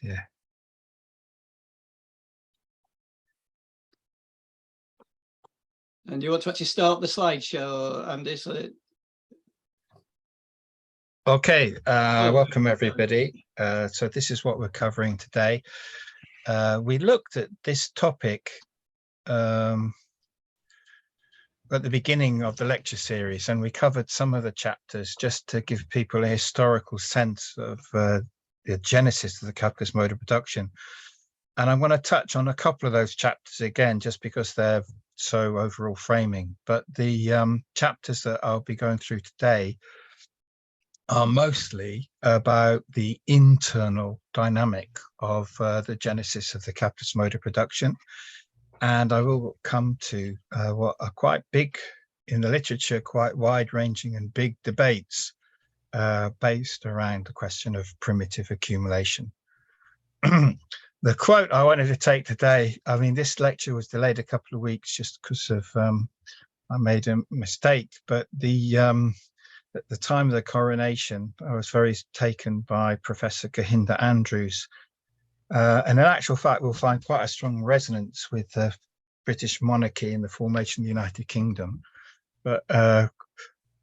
Yeah. And you want to actually start the slideshow, Andy? Okay, welcome everybody. So this is what we're covering today. We looked at this topic at the beginning of the lecture series, and we covered some of the chapters just to give people a historical sense of the genesis of the capitalist mode of production. And I'm going to touch on a couple of those chapters again, just because they're so overall framing. But the chapters that I'll be going through today are mostly about the internal dynamic of the genesis of the capitalist mode of production. And I will come to what are quite big in the literature, quite wide-ranging and big debates based around the question of primitive accumulation. The quote I wanted to take today, I mean, this lecture was delayed a couple of weeks just because of I made a mistake, but at the time of the coronation, I was very taken by Professor Cahinda Andrews. And in actual fact, we'll find quite a strong resonance with the British monarchy and the formation of the United Kingdom. But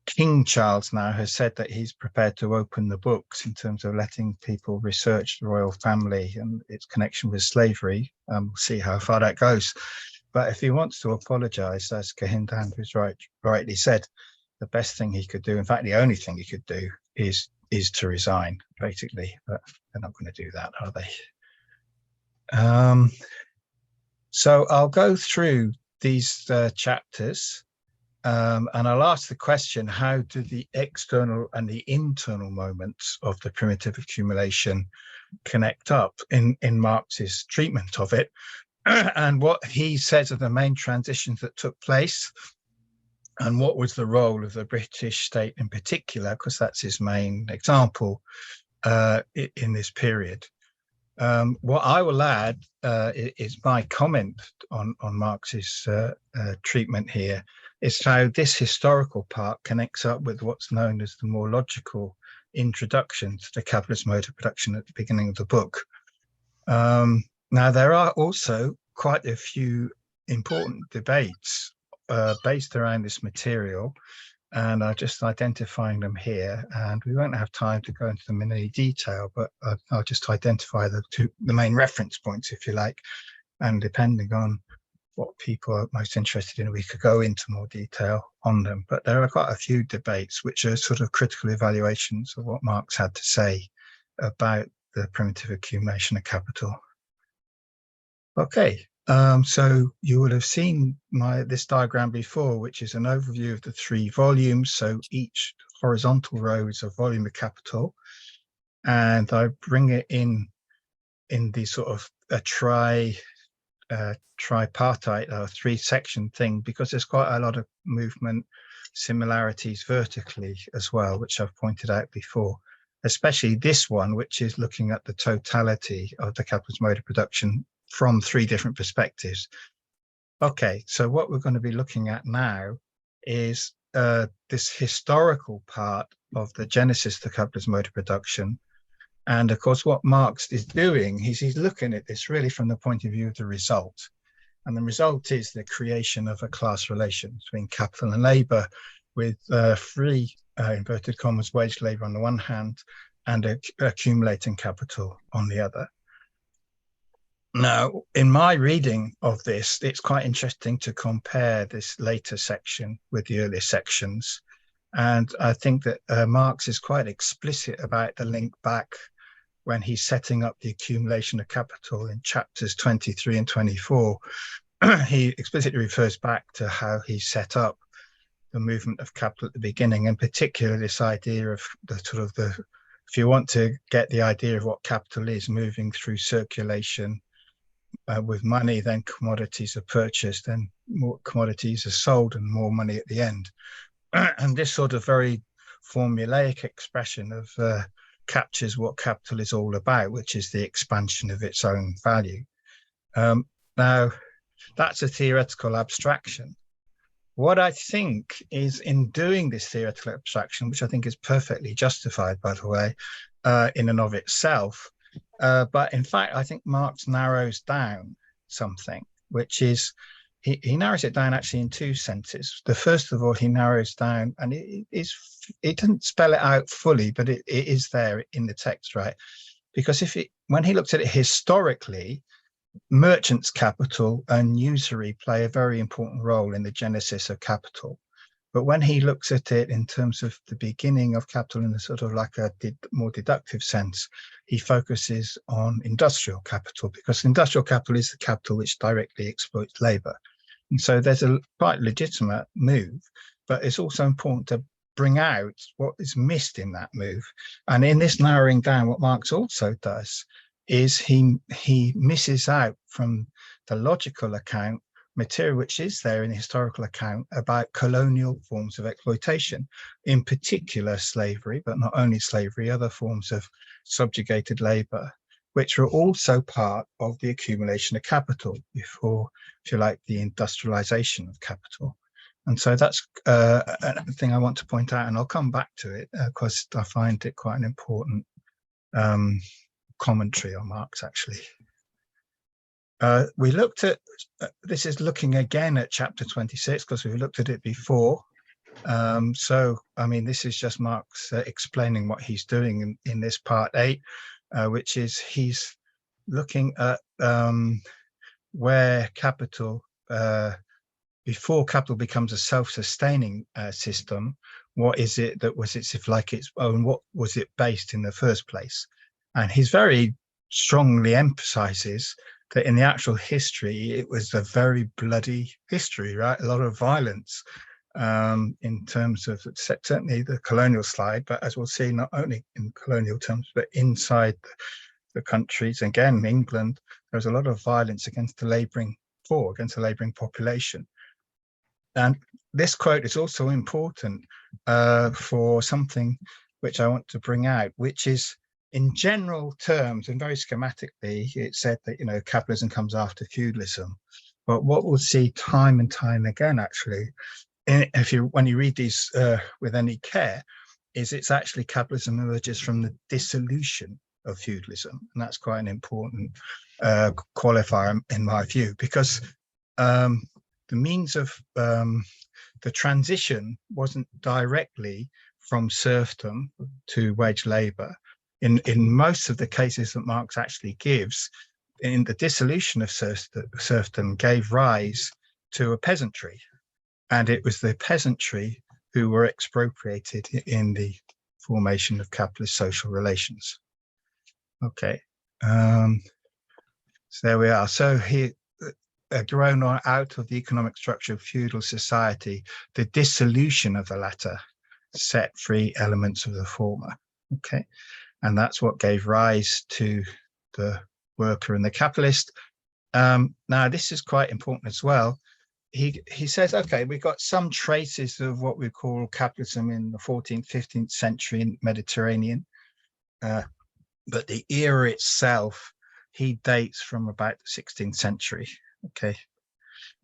King Charles now has said that he's prepared to open the books in terms of letting people research the royal family and its connection with slavery. We'll see how far that goes. But if he wants to apologise, as Cahinda Andrews rightly said, the best thing he could do, in fact, the only thing he could do is to resign, basically. But they're not going to do that, are they? So I'll go through these chapters. And I'll ask the question, how do the external and the internal moments of the primitive accumulation connect up in Marx's treatment of it, and what he says are the main transitions that took place, and what was the role of the British state in particular, because that's his main example in this period. What I will add is my comment on Marx's treatment here, is how this historical part connects up with what's known as the more logical introduction to the capitalist mode of production at the beginning of the book. Now, there are also quite a few important debates based around this material, and I'm just identifying them here, and we won't have time to go into them in any detail, but I'll just identify the main reference points, if you like, and depending on what people are most interested in, we could go into more detail on them. But there are quite a few debates which are sort of critical evaluations of what Marx had to say about the primitive accumulation of capital. Okay, so you would have seen this diagram before, which is an overview of the 3 volumes. So each horizontal row is a volume of capital, and I bring it in the sort of a tripartite or 3-section thing, because there's quite a lot of movement similarities vertically as well, which I've pointed out before, especially this one, which is looking at the totality of the capitalist mode of production from 3 different perspectives. Okay, so what we're going to be looking at now is this historical part of the genesis of the capitalist mode of production. And of course, what Marx is doing, he's looking at this really from the point of view of the result. And the result is the creation of a class relation between capital and labour, with free, inverted commas, wage labour on the one hand, and accumulating capital on the other. Now, in my reading of this, it's quite interesting to compare this later section with the earlier sections. And I think that Marx is quite explicit about the link back when he's setting up the accumulation of capital in chapters 23 and 24. He explicitly refers back to how he set up the movement of capital at the beginning, in particular this idea of the sort of if you want to get the idea of what capital is, moving through circulation with money, then commodities are purchased, then more commodities are sold, and more money at the end. And this sort of very formulaic expression of captures what capital is all about, which is the expansion of its own value. Now, that's a theoretical abstraction. What I think is, in doing this theoretical abstraction, which I think is perfectly justified, by the way, in and of itself, But in fact, I think Marx narrows down something, which is he narrows it down actually in two senses. The first of all, he narrows down, and it doesn't spell it out fully, but it is there in the text, right? Because when he looked at it historically, merchants' capital and usury play a very important role in the genesis of capital. But when he looks at it in terms of the beginning of capital in a sort of like a more deductive sense, he focuses on industrial capital, because industrial capital is the capital which directly exploits labor. And so there's a quite legitimate move, but it's also important to bring out what is missed in that move. And in this narrowing down, what Marx also does is he misses out from the logical account material which is there in the historical account about colonial forms of exploitation, in particular slavery, but not only slavery, other forms of subjugated labor, which were also part of the accumulation of capital before, if you like, the industrialization of capital. And so that's a thing I want to point out, and I'll come back to it because I find it quite an important commentary on Marx, actually. We looked at, this is looking again at chapter 26, because we looked at it before. So, I mean, this is just Marx explaining what he's doing in this part 8, which is he's looking at where capital, before capital becomes a self-sustaining system, what is it that was its, if like its own, what was it based in the first place? And he's very strongly emphasizes that in the actual history, it was a very bloody history, right? A lot of violence in terms of certainly the colonial slide, but as we'll see, not only in colonial terms, but inside the countries, again, England, there was a lot of violence against the labouring poor, against the labouring population. And this quote is also important for something which I want to bring out, which is, in general terms and very schematically, it said that, you know, capitalism comes after feudalism. But what we'll see time and time again, actually, when you read these with any care, is it's actually capitalism emerges from the dissolution of feudalism. And that's quite an important qualifier in my view, because the means of the transition wasn't directly from serfdom to wage labor. In most of the cases that Marx actually gives, in the dissolution of serfdom gave rise to a peasantry. And it was the peasantry who were expropriated in the formation of capitalist social relations. Okay, so there we are. So he grown out of the economic structure of feudal society, the dissolution of the latter set free elements of the former. Okay. And that's what gave rise to the worker and the capitalist. Now, this is quite important as well. He says, okay, we've got some traces of what we call capitalism in the 14th, 15th century in Mediterranean, but the era itself, he dates from about the 16th century. Okay.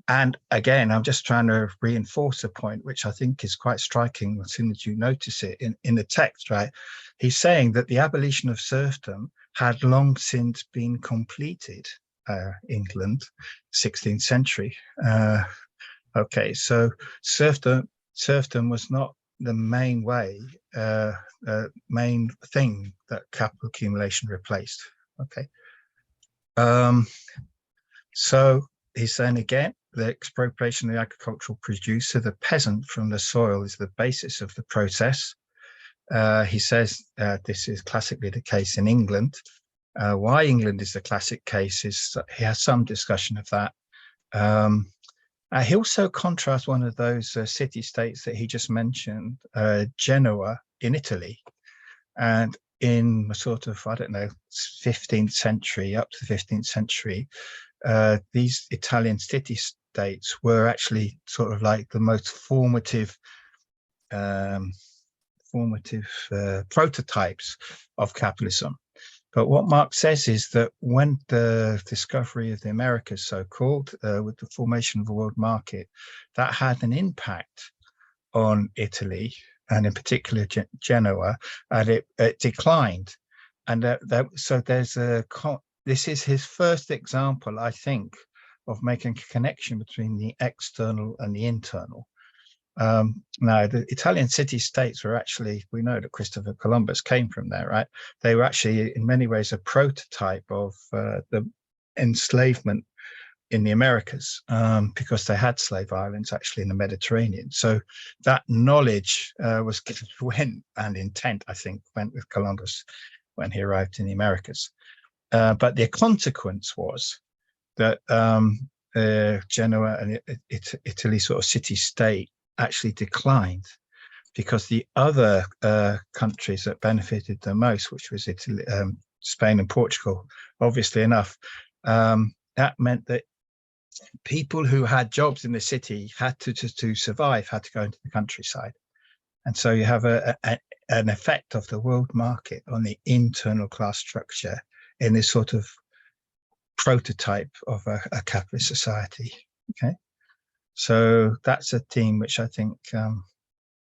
And again, I'm just trying to reinforce a point, which I think is quite striking as soon as you notice it in the text, right? He's saying that the abolition of serfdom had long since been completed, England, 16th century. Okay, so serfdom was not the main way, main thing that capital accumulation replaced. Okay. So he's saying again, the expropriation of the agricultural producer, the peasant from the soil, is the basis of the process. He says this is classically the case in England. Why England is the classic case is he has some discussion of that. He also contrasts one of those city-states that he just mentioned, Genoa in Italy. And in sort of, I don't know, 15th century, up to the 15th century, these Italian city-states were actually sort of like the most formative prototypes of capitalism. But what Marx says is that when the discovery of the Americas, so-called, with the formation of the world market, that had an impact on Italy, and in particular Genoa, and it declined. And so there's this is his first example, I think, of making a connection between the external and the internal. Now, the Italian city-states were actually, we know that Christopher Columbus came from there, right? They were actually, in many ways, a prototype of the enslavement in the Americas, because they had slave islands actually in the Mediterranean. So that knowledge and intent, I think, went with Columbus when he arrived in the Americas. But the consequence was that Genoa and Italy sort of city-state actually declined, because the other countries that benefited the most, which was Italy, Spain and Portugal, obviously enough, that meant that people who had jobs in the city had to survive, had to go into the countryside. And so you have an effect of the world market on the internal class structure in this sort of prototype of a capitalist society. Okay, so that's a theme which I think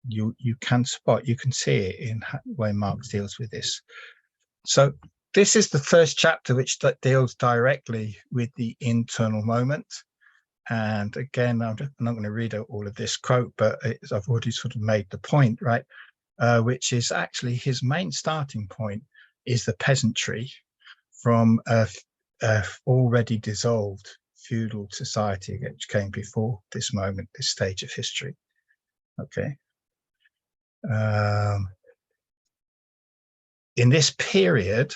you can spot, you can see it in the way Marx deals with this. So this is the first chapter which deals directly with the internal moment. And again, I'm not going to read out all of this quote, but I've already sort of made the point, right? Which is actually his main starting point is the peasantry from a already dissolved feudal society which came before this moment, this stage of history. Okay. In this period,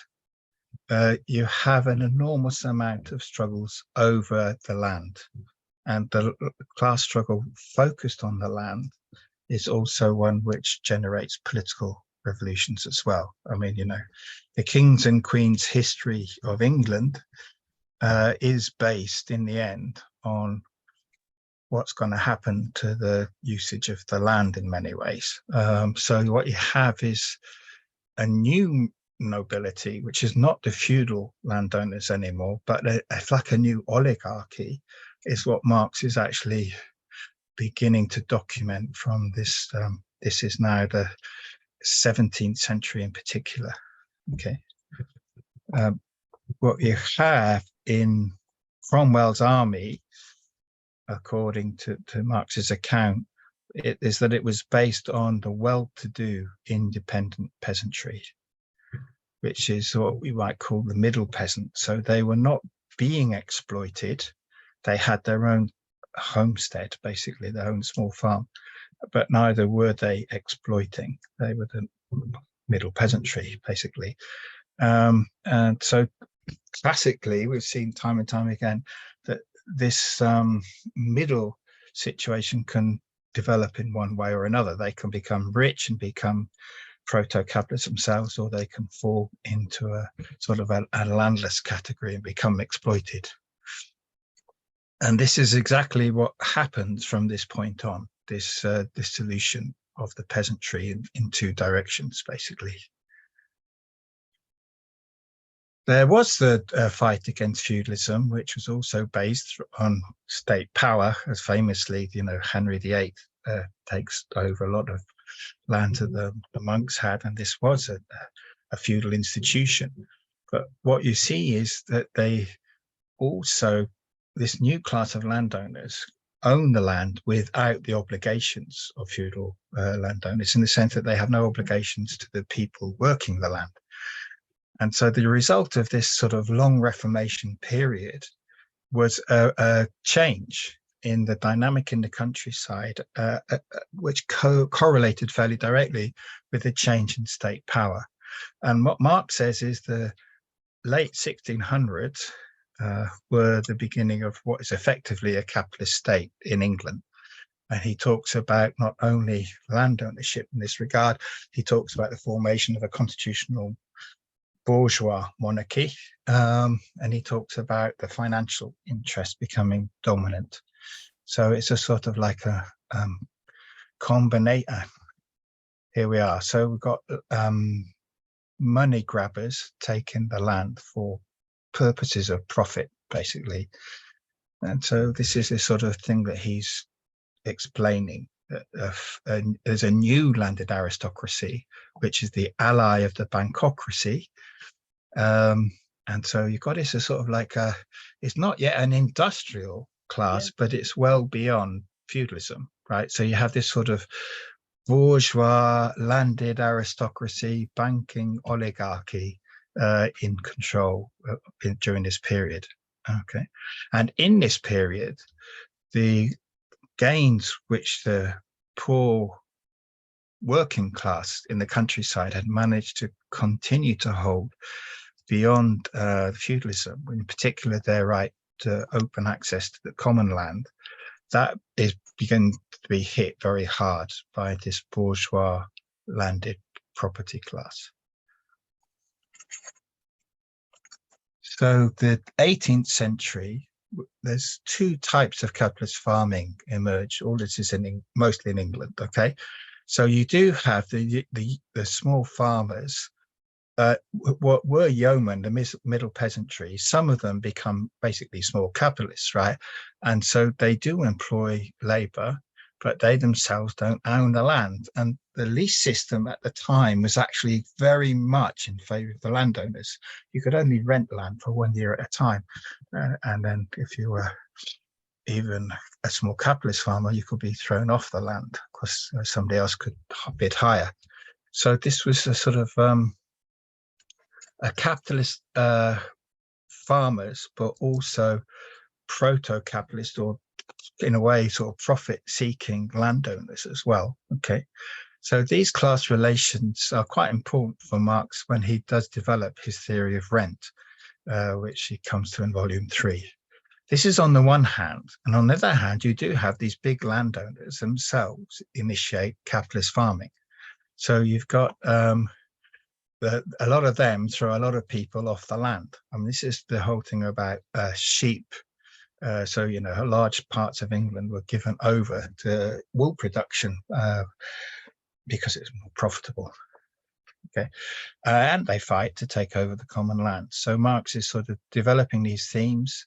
you have an enormous amount of struggles over the land, and the class struggle focused on the land is also one which generates political revolutions as well. I mean, you know, the kings and queens history of England is based in the end on what's going to happen to the usage of the land in many ways. So what you have is a new nobility, which is not the feudal landowners anymore, but it's like a new oligarchy, is what Marx is actually beginning to document from this. This is now the 17th century in particular. Okay. What you have in Cromwell's army, according to Marx's account, is that it was based on the well-to-do independent peasantry, which is what we might call the middle peasant. So they were not being exploited. They had their own homestead, basically their own small farm, but neither were they exploiting. They were the middle peasantry, basically. And so classically, we've seen time and time again that this middle situation can develop in one way or another. They can become rich and become proto-capitalists themselves, or they can fall into a sort of a landless category and become exploited. And this is exactly what happens from this point on, this dissolution of the peasantry in two directions, basically. There was the fight against feudalism, which was also based on state power, as famously, you know, Henry VIII takes over a lot of land that the monks had, and this was a feudal institution. But what you see is that they also, this new class of landowners, own the land without the obligations of feudal landowners, in the sense that they have no obligations to the people working the land. And so the result of this sort of long Reformation period was a change in the dynamic in the countryside, which correlated fairly directly with the change in state power. And what Marx says is the late 1600s were the beginning of what is effectively a capitalist state in England. And he talks about not only land ownership in this regard, he talks about the formation of a constitutional bourgeois monarchy, and he talks about the financial interest becoming dominant. So it's a sort of like a combination. Here we are. So we've got money grabbers taking the land for purposes of profit, basically. And so this is the sort of thing that he's explaining there's a new landed aristocracy, which is the ally of the bankocracy. And so you've got this as sort of like it's not yet an industrial class, but it's well beyond feudalism, right? So you have this sort of bourgeois landed aristocracy, banking oligarchy in control during this period. Okay. And in this period, the gains which the poor working class in the countryside had managed to continue to hold beyond feudalism, in particular their right to open access to the common land, that is beginning to be hit very hard by this bourgeois landed property class. So the 18th century, there's two types of capitalist farming emerge. All this is mostly in England, okay? So you do have the small farmers, what were yeomen, the middle peasantry. Some of them become basically small capitalists, right? And so they do employ labor, but they themselves don't own the land. And the lease system at the time was actually very much in favor of the landowners. You could only rent land for 1 year at a time. And then if you were even a small capitalist farmer, you could be thrown off the land because somebody else could bid higher. So this was a sort of a capitalist farmers, but also proto-capitalist, or in a way sort of profit-seeking landowners as well. Okay, so these class relations are quite important for Marx when he does develop his theory of rent, which he comes to in volume 3. This is on the one hand, and on the other hand, you do have these big landowners themselves initiate capitalist farming. So you've got a lot of them throw a lot of people off the land. I mean, this is the whole thing about sheep. So, you know, large parts of England were given over to wool production because it's more profitable. Okay, and they fight to take over the common land. So Marx is sort of developing these themes.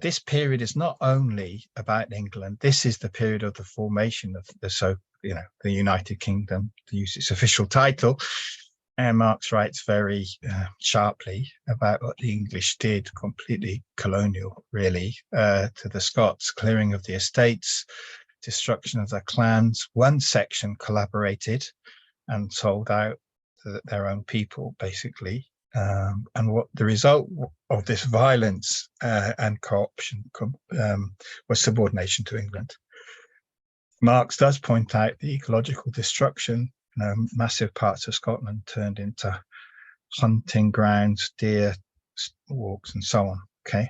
This period is not only about England. This is the period of the formation of the United Kingdom, to use its official title. And Marx writes very sharply about what the English did, completely colonial, really, to the Scots, clearing of the estates, destruction of their clans. One section collaborated and sold out to their own people, basically. And what the result of this violence and co-option was subordination to England. Marx does point out the ecological destruction. Massive parts of Scotland turned into hunting grounds, deer walks, and so on. Okay,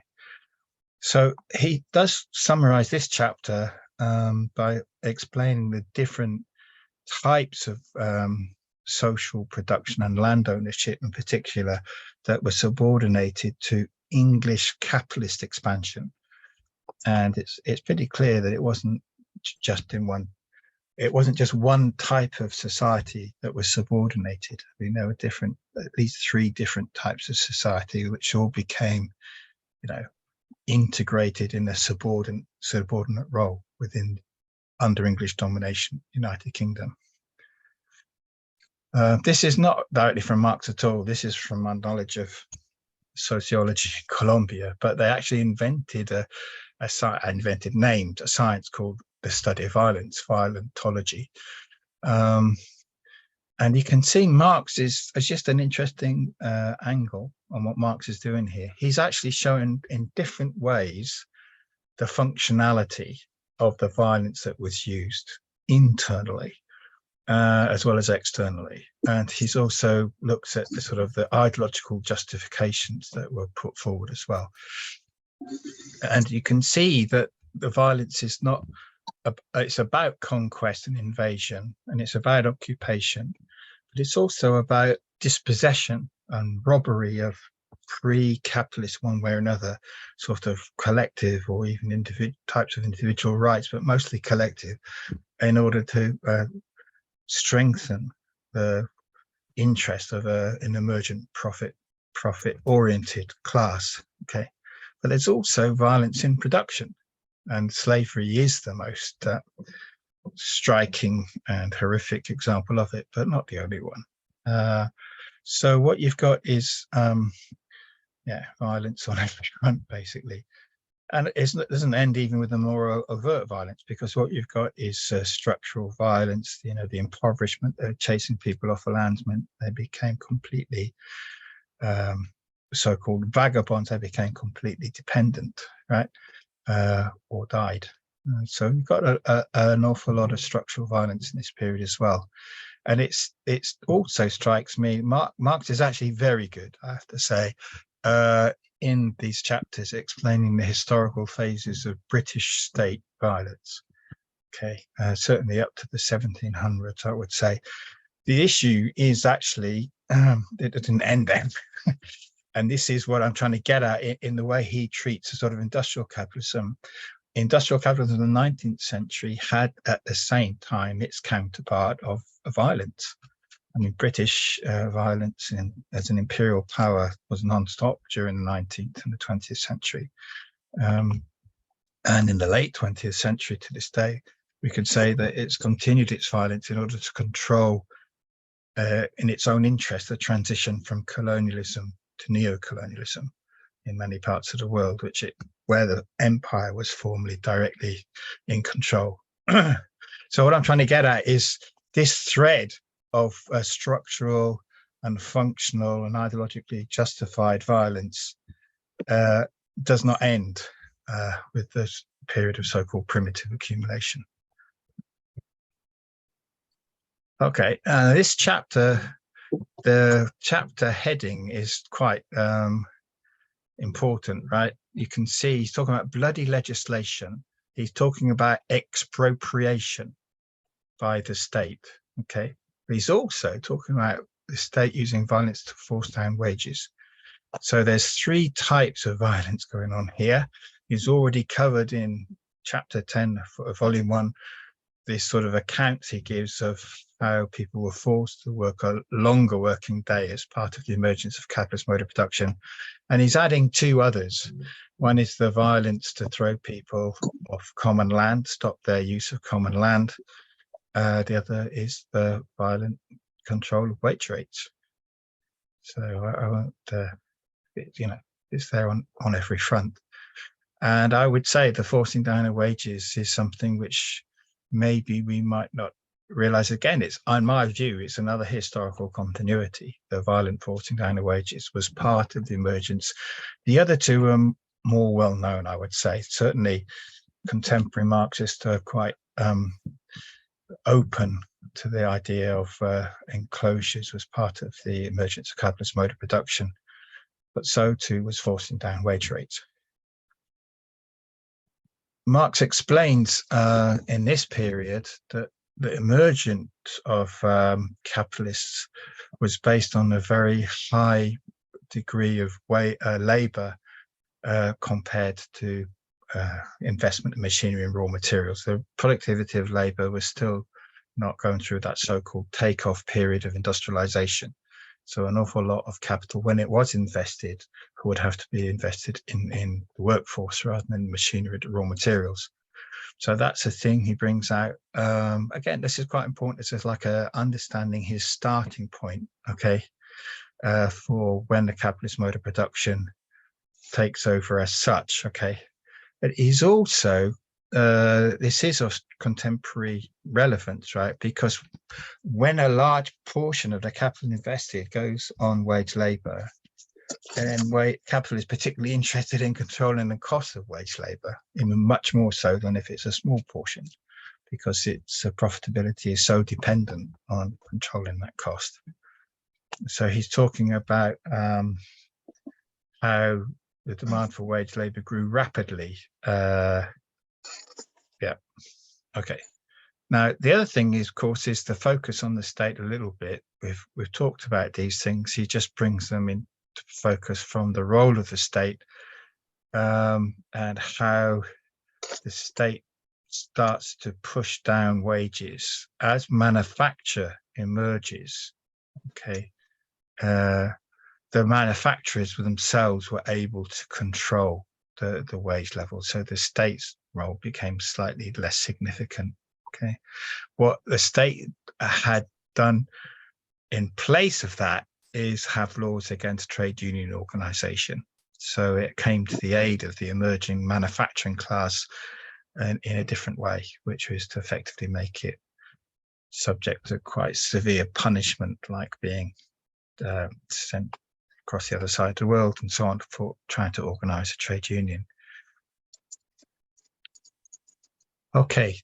so he does summarize this chapter by explaining the different types of social production and land ownership, in particular, that were subordinated to English capitalist expansion. And it's pretty clear that it wasn't just one type of society that was subordinated. I mean, there were at least 3 different types of society, which all became, integrated in a subordinate role under English domination, United Kingdom. This is not directly from Marx at all. This is from my knowledge of sociology in Colombia, but they actually named a science called the study of violence, violentology. And you can see Marx is just an interesting angle on what Marx is doing here. He's actually showing in different ways the functionality of the violence that was used internally as well as externally. And he's also looks at the ideological justifications that were put forward as well. And you can see that the violence is not, it's about conquest and invasion, and it's about occupation, but it's also about dispossession and robbery of pre-capitalist, one way or another, sort of collective or even types of individual rights, but mostly collective, in order to strengthen the interest of an emergent profit-oriented class. Okay, but there's also violence in production, and slavery is the most striking and horrific example of it, but not the only one. So what you've got is, violence on every front, basically. And it doesn't end even with the more overt violence, because what you've got is structural violence, the impoverishment, chasing people off the landsmen. They became completely so-called vagabonds. They became completely dependent, right? Or died. So you've got an awful lot of structural violence in this period as well. And it's also strikes me, Marx is actually very good, I have to say, in these chapters explaining the historical phases of British state violence. Okay, certainly up to the 1700s, I would say. The issue is actually, it didn't end then. And this is what I'm trying to get at in the way he treats a sort of industrial capitalism. Industrial capitalism in the 19th century had at the same time its counterpart of violence. I mean, British violence as an imperial power was non-stop during the 19th and the 20th century. And in the late 20th century to this day, we could say that it's continued its violence in order to control, in its own interest, the transition from colonialism to neo-colonialism in many parts of the world, where the empire was formerly directly in control. So what I'm trying to get at is this thread of structural and functional and ideologically justified violence does not end with this period of so-called primitive accumulation. Okay, this chapter, the chapter heading is quite important, right? You can see he's talking about bloody legislation. He's talking about expropriation by the state, okay? But he's also talking about the state using violence to force down wages. So there's three types of violence going on here. He's already covered in chapter 10 of volume 1, this sort of accounts he gives of how people were forced to work a longer working day as part of the emergence of capitalist mode of production. And he's adding two others. One is the violence to throw people off common land, stop their use of common land. The other is the violent control of wage rates. So I won't, it's there on every front. And I would say the forcing down of wages is something which maybe we might not realize. Again, it's, in my view, it's another historical continuity. The violent forcing down of wages was part of the emergence. The other two are more well known, I would say. Certainly contemporary Marxists are quite open to the idea of enclosures was part of the emergence of capitalist mode of production, but so too was forcing down wage rates. Marx explains in this period that the emergence of capitalists was based on a very high degree of labor compared to investment in machinery and raw materials. The productivity of labor was still not going through that so-called takeoff period of industrialization. So an awful lot of capital, when it was invested, would have to be invested in the workforce rather than machinery and raw materials. So that's a thing he brings out. Again, this is quite important. This is like understanding his starting point, okay, for when the capitalist mode of production takes over as such, okay. But he's also, this is of contemporary relevance, right? Because when a large portion of the capital invested goes on wage labor, and capital is particularly interested in controlling the cost of wage labor, even much more so than if it's a small portion, because its profitability is so dependent on controlling that cost. So he's talking about how the demand for wage labor grew rapidly. Okay. Now, the other thing is, of course, is the focus on the state a little bit. We've talked about these things. He just brings them into focus from the role of the state and how the state starts to push down wages as manufacture emerges. Okay. The manufacturers themselves were able to control the wage level. So the state's role became slightly less significant. Okay, what the state had done in place of that is have laws against trade union organization. So it came to the aid of the emerging manufacturing class in a different way, which was to effectively make it subject to quite severe punishment, like being sent across the other side of the world and so on, for trying to organize a trade union. Okay,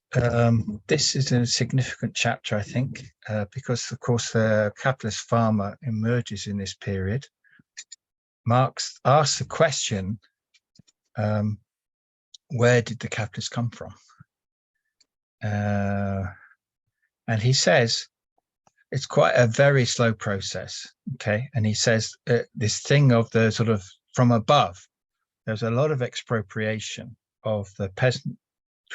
this is a significant chapter, I think, because, of course, the capitalist farmer emerges in this period. Marx asks the question, where did the capitalists come from? And he says it's quite a very slow process, okay? And he says this thing of the sort of from above, there's a lot of expropriation of the peasantry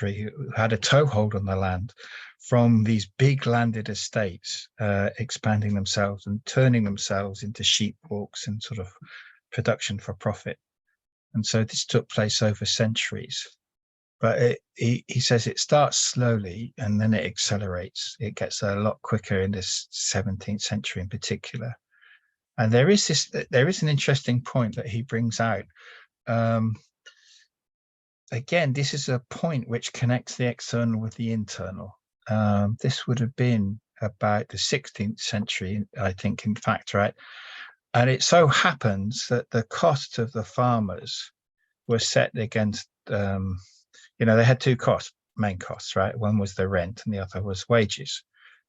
who had a toehold on the land from these big landed estates, expanding themselves and turning themselves into sheep walks and sort of production for profit. And so this took place over centuries. But he says it starts slowly and then it accelerates. It gets a lot quicker in this 17th century in particular. And there is an interesting point that he brings out. Again, this is a point which connects the external with the internal. This would have been about the 16th century, I think, in fact, right? And it so happens that the costs of the farmers were set against, they had two main costs, right? One was the rent and the other was wages,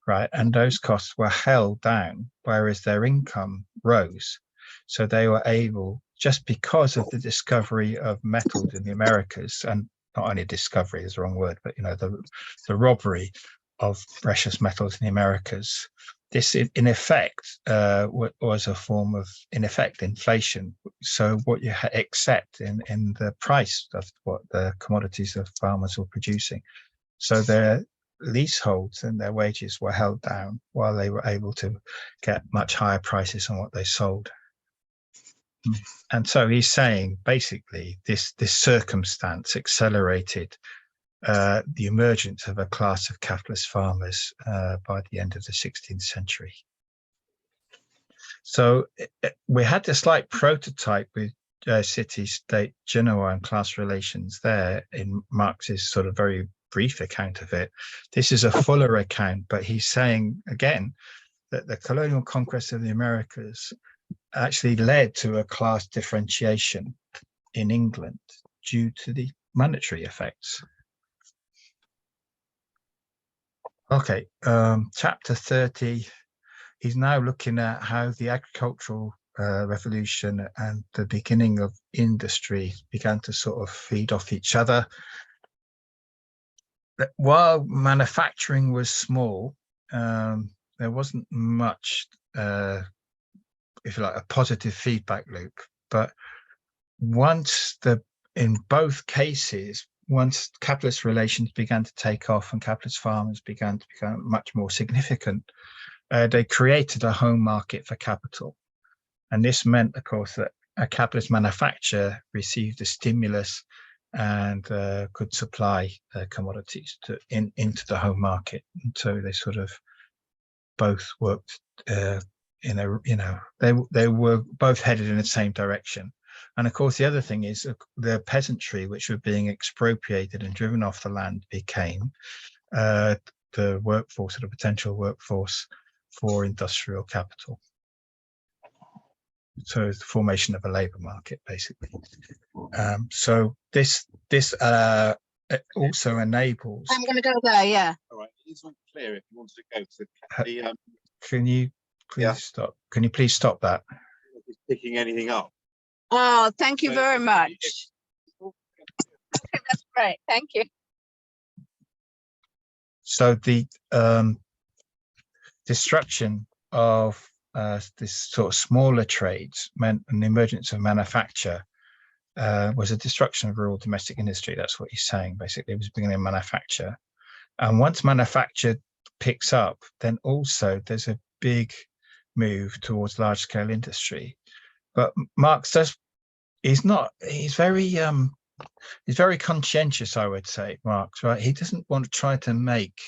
right? And those costs were held down, whereas their income rose. So they were able, just because of the discovery of metals in the Americas, and not only discovery is the wrong word, but the robbery of precious metals in the Americas, this in effect was a form of, in effect, inflation. So what you accept in the price of what the commodities the farmers were producing. So their leaseholds and their wages were held down while they were able to get much higher prices on what they sold. And so he's saying basically this circumstance accelerated the emergence of a class of capitalist farmers by the end of the 16th century. So we had this slight prototype with city-state Genoa and class relations there in Marx's sort of very brief account of it. This is a fuller account, but he's saying again that the colonial conquest of the Americas actually led to a class differentiation in England due to the monetary effects. Okay, chapter 30, he's now looking at how the agricultural revolution and the beginning of industry began to sort of feed off each other. While manufacturing was small, there wasn't much, if you like, a positive feedback loop. But in both cases, once capitalist relations began to take off and capitalist farmers began to become much more significant, they created a home market for capital. And this meant, of course, that a capitalist manufacturer received a stimulus and could supply commodities into the home market. And so they sort of both worked they were both headed in the same direction. And of course, the other thing is the peasantry, which were being expropriated and driven off the land, became the workforce, or the potential workforce for industrial capital. So it's the formation of a labor market, basically. So this also enables. I'm going to go there. Yeah. All right. It's not clear if you want to go to the. Can you please stop? Can you please stop that? Picking anything up. Oh, thank you very much. Okay, that's great. Thank you. So the destruction of this sort of smaller trades meant an emergence of manufacture was a destruction of rural domestic industry. That's what he's saying. Basically, it was beginning of manufacture. And once manufacture picks up, then also there's a big move towards large-scale industry. But Marx he's very he's very conscientious, I would say, Marx, right? He doesn't want to try to make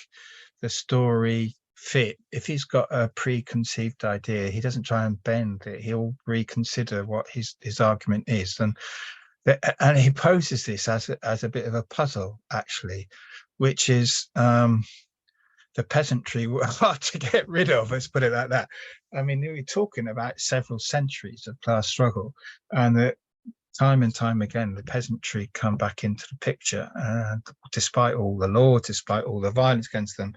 the story fit. If he's got a preconceived idea, he doesn't try and bend it. He'll reconsider what his argument is, and he poses this as a bit of a puzzle, actually, which is the peasantry were hard to get rid of. Let's put it like that. I mean, we're talking about several centuries of class struggle, and that time and time again, the peasantry come back into the picture, and despite all the law, despite all the violence against them,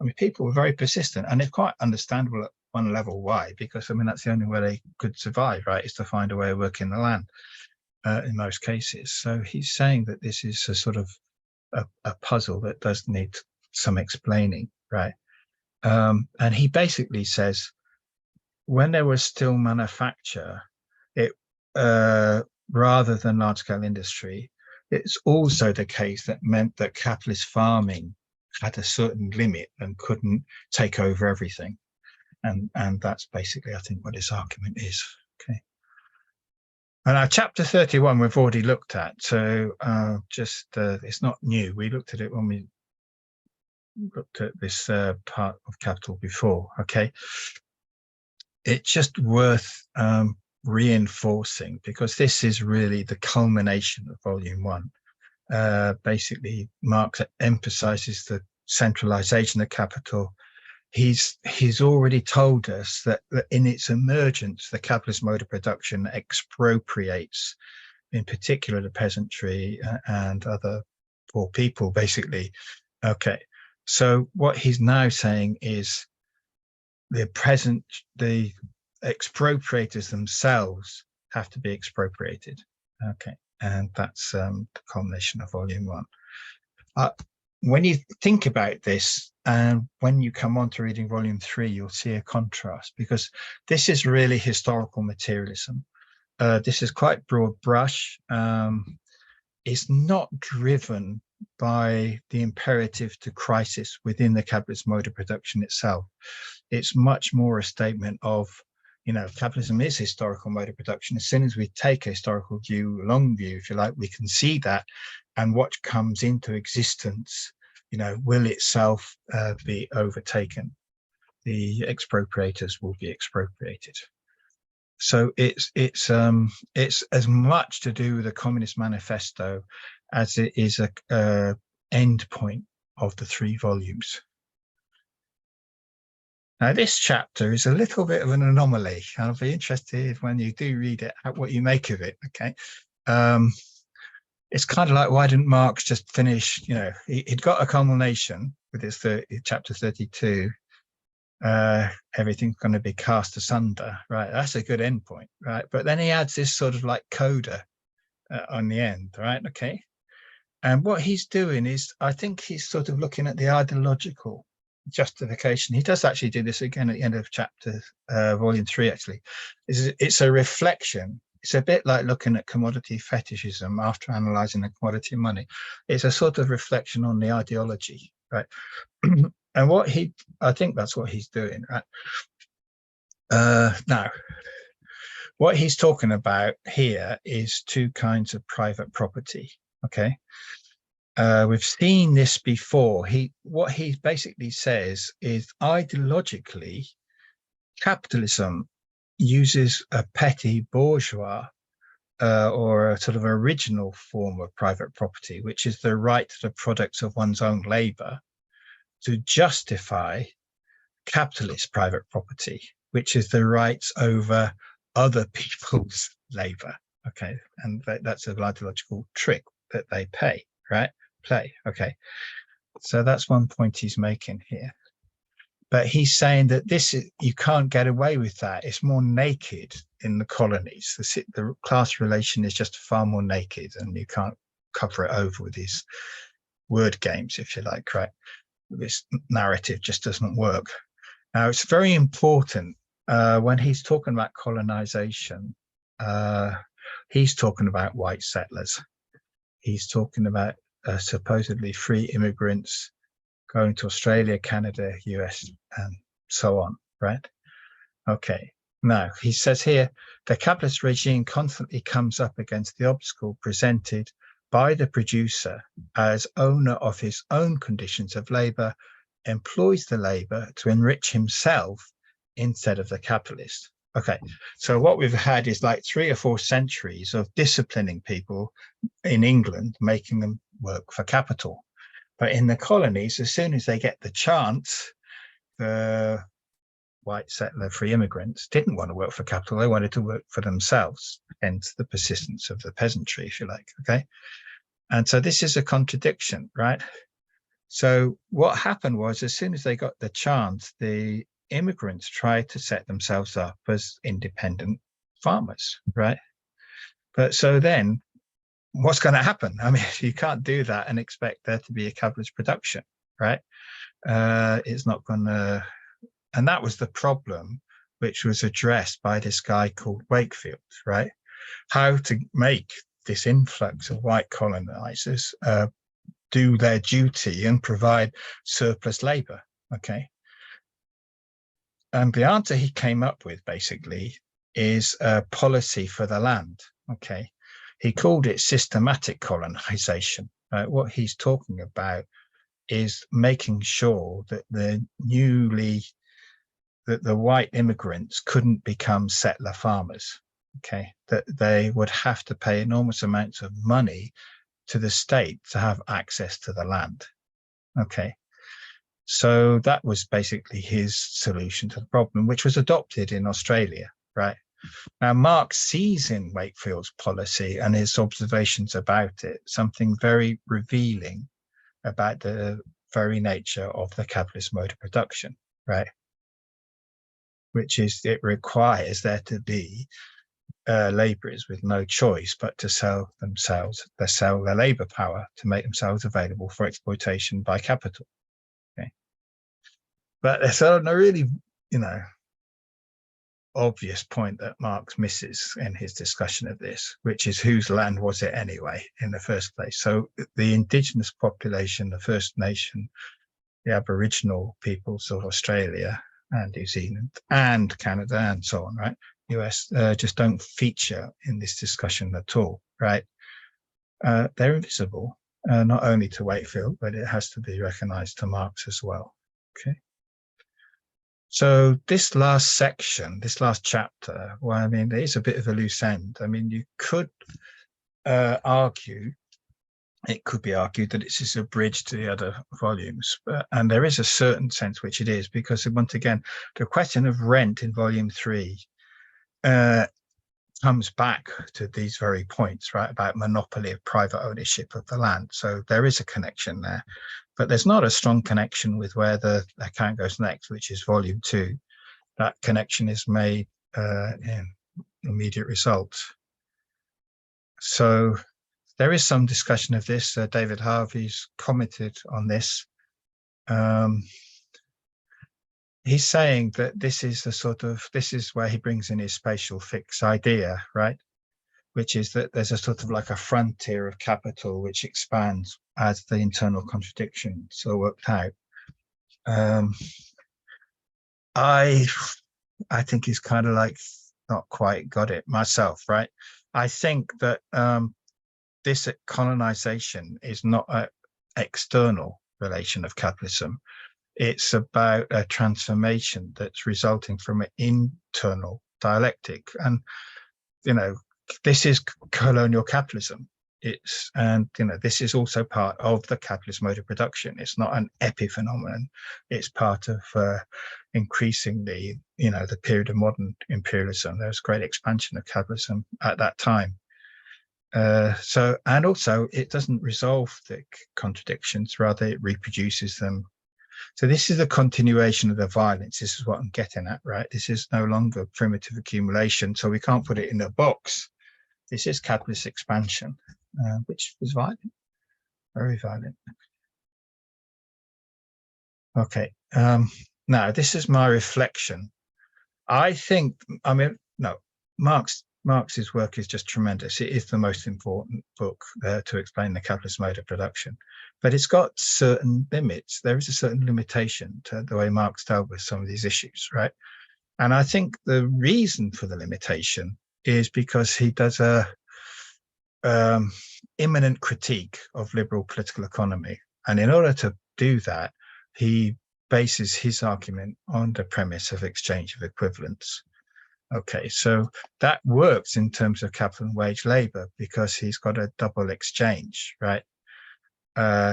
I mean, people were very persistent, and it's quite understandable at one level why, because I mean, that's the only way they could survive, right, is to find a way of working the land in most cases. So he's saying that this is a sort of a puzzle that does need some explaining, right? And he basically says, when there was still manufacture, it rather than large-scale industry, it's also the case that meant that capitalist farming had a certain limit and couldn't take over everything. And that's basically, I think, what his argument is. Okay. And our chapter 31 we've already looked at, so it's not new. We looked at it when we looked at this part of Capital before. Okay, it's just worth reinforcing, because this is really the culmination of volume 1. Basically, Marx emphasizes the centralization of capital. He's already told us that in its emergence, the capitalist mode of production expropriates, in particular, the peasantry and other poor people, basically. Okay, so what he's now saying is the expropriators themselves have to be expropriated. Okay, and that's the culmination of volume 1. When you think about this, and when you come on to reading volume 3, you'll see a contrast, because this is really historical materialism. This is quite broad brush. It's not driven by the imperative to crisis within the capitalist mode of production itself. It's much more a statement of, capitalism is historical mode of production. As soon as we take a historical view, long view, if you like, we can see that, and what comes into existence, will itself be overtaken. The expropriators will be expropriated. So it's as much to do with the Communist Manifesto as it is a end point of the 3 volumes. Now, this chapter is a little bit of an anomaly. I'll be interested when you do read it, what you make of it. Okay, it's kind of like, why didn't Marx just finish? He'd got a culmination with his chapter 32. Everything's going to be cast asunder, right? That's a good end point, right? But then he adds this sort of like coda on the end, right? Okay, and what he's doing is, I think he's sort of looking at the ideological justification. He does actually do this again at the end of chapter volume 3. Actually, it's a reflection. It's a bit like looking at commodity fetishism after analyzing the commodity of money. It's a sort of reflection on the ideology, right? And I think that's what he's doing, right? Now, what he's talking about here is 2 kinds of private property. Okay, we've seen this before. What he basically says is, ideologically, capitalism uses a petty bourgeois or a sort of original form of private property, which is the right to the products of one's own labor, to justify capitalist private property, which is the rights over other people's labor. Okay, and that's an ideological trick that they play. Okay, so that's one point he's making here. But he's saying that you can't get away with that. It's more naked in the colonies. The class relation is just far more naked, and you can't cover it over with these word games, if you like, right? This narrative just doesn't work. Now, it's very important when he's talking about colonization, he's talking about white settlers. He's talking about supposedly free immigrants going to Australia, Canada, US, and so on, right? Okay, now he says here, the capitalist regime constantly comes up against the obstacle presented by the producer as owner of his own conditions of labor, employs the labor to enrich himself instead of the capitalist. Okay, so what we've had is like 3 or 4 centuries of disciplining people in England, making them work for capital. But in the colonies, as soon as they get the chance, the white settler free immigrants didn't want to work for capital. They wanted to work for themselves, hence the persistence of the peasantry, if you like. Okay. And so this is a contradiction, right? So what happened was, as soon as they got the chance, the immigrants tried to set themselves up as independent farmers, right? But so then what's going to happen? I mean, you can't do that and expect there to be a capitalist production, right? It's not going to, and that was the problem, which was addressed by this guy called Wakefield, right? How to make this influx of white colonizers do their duty and provide surplus labor, okay? And the answer he came up with basically is a policy for the land, okay? He called it systematic colonization. What he's talking about is making sure that the white immigrants couldn't become settler farmers, okay? That they would have to pay enormous amounts of money to the state to have access to the land, okay? So that was basically his solution to the problem, which was adopted in Australia, right? Now, Marx sees in Wakefield's policy and his observations about it something very revealing about the very nature of the capitalist mode of production, right? Which is, it requires there to be laborers with no choice but to sell their labor power to make themselves available for exploitation by capital. Okay, but there's a really, obvious point that Marx misses in his discussion of this, which is whose land was it anyway in the first place? So the indigenous population, the First Nation, the Aboriginal peoples of Australia and New Zealand and Canada and so on, right? US just don't feature in this discussion at all, right? They're invisible, not only to Wakefield, but it has to be recognized to Marx as well, okay? So this last section, this last chapter, well, I mean, there is a bit of a loose end. I mean, you could argue, it could be argued that this is a bridge to the other volumes, and there is a certain sense which it is, because once again, the question of rent in volume 3 comes back to these very points, right, about monopoly of private ownership of the land. So there is a connection there, but there's not a strong connection with where the account goes next, which is volume 2. That connection is made in immediate results. So there is some discussion of this. David Harvey's commented on this. He's saying that this is this is where he brings in his spatial fix idea, right? Which is that there's a sort of like a frontier of capital which expands as the internal contradictions are worked out. I think he's kind of like not quite got it myself, right? I think that this colonization is not an external relation of capitalism. It's about a transformation that's resulting from an internal dialectic. And, this is colonial capitalism. This is also part of the capitalist mode of production. It's not an epiphenomenon. It's part of increasingly, the period of modern imperialism. There's great expansion of capitalism at that time. And also it doesn't resolve the contradictions, rather it reproduces them. So this is a continuation of the violence. This is what I'm getting at, right? This is no longer primitive accumulation, so we can't put it in a box. This is capitalist expansion, which was violent, very violent. Okay, now this is my reflection. Marx's work is just tremendous. It is the most important book to explain the capitalist mode of production, but it's got certain limits. There is a certain limitation to the way Marx dealt with some of these issues, right? And I think the reason for the limitation is because he does imminent critique of liberal political economy. And in order to do that, he bases his argument on the premise of exchange of equivalents. Okay, so that works in terms of capital and wage labor because he's got a double exchange, right?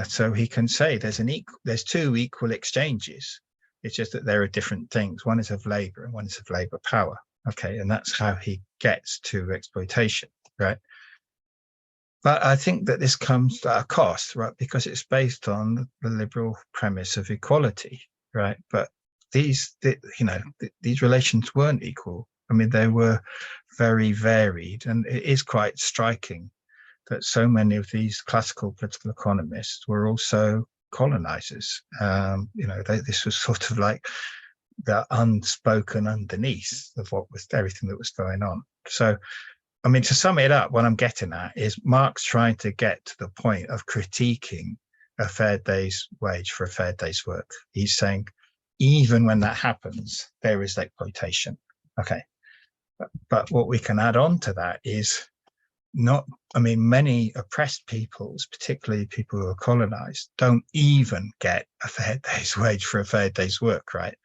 So he can say there's two equal exchanges. It's just that there are different things. One is of labor and one is of labor power. Okay, and that's how he gets to exploitation, right? But I think that this comes at a cost, right? Because it's based on the liberal premise of equality, right? But these relations weren't equal. I mean, they were very varied, and it is quite striking that so many of these classical political economists were also colonizers. This was sort of like the unspoken underneath of what was everything that was going on. So, I mean, to sum it up, what I'm getting at is Marx trying to get to the point of critiquing a fair day's wage for a fair day's work. He's saying, even when that happens, there is exploitation. Okay. But what we can add on to that is many oppressed peoples, particularly people who are colonized, don't even get a fair day's wage for a fair day's work, right?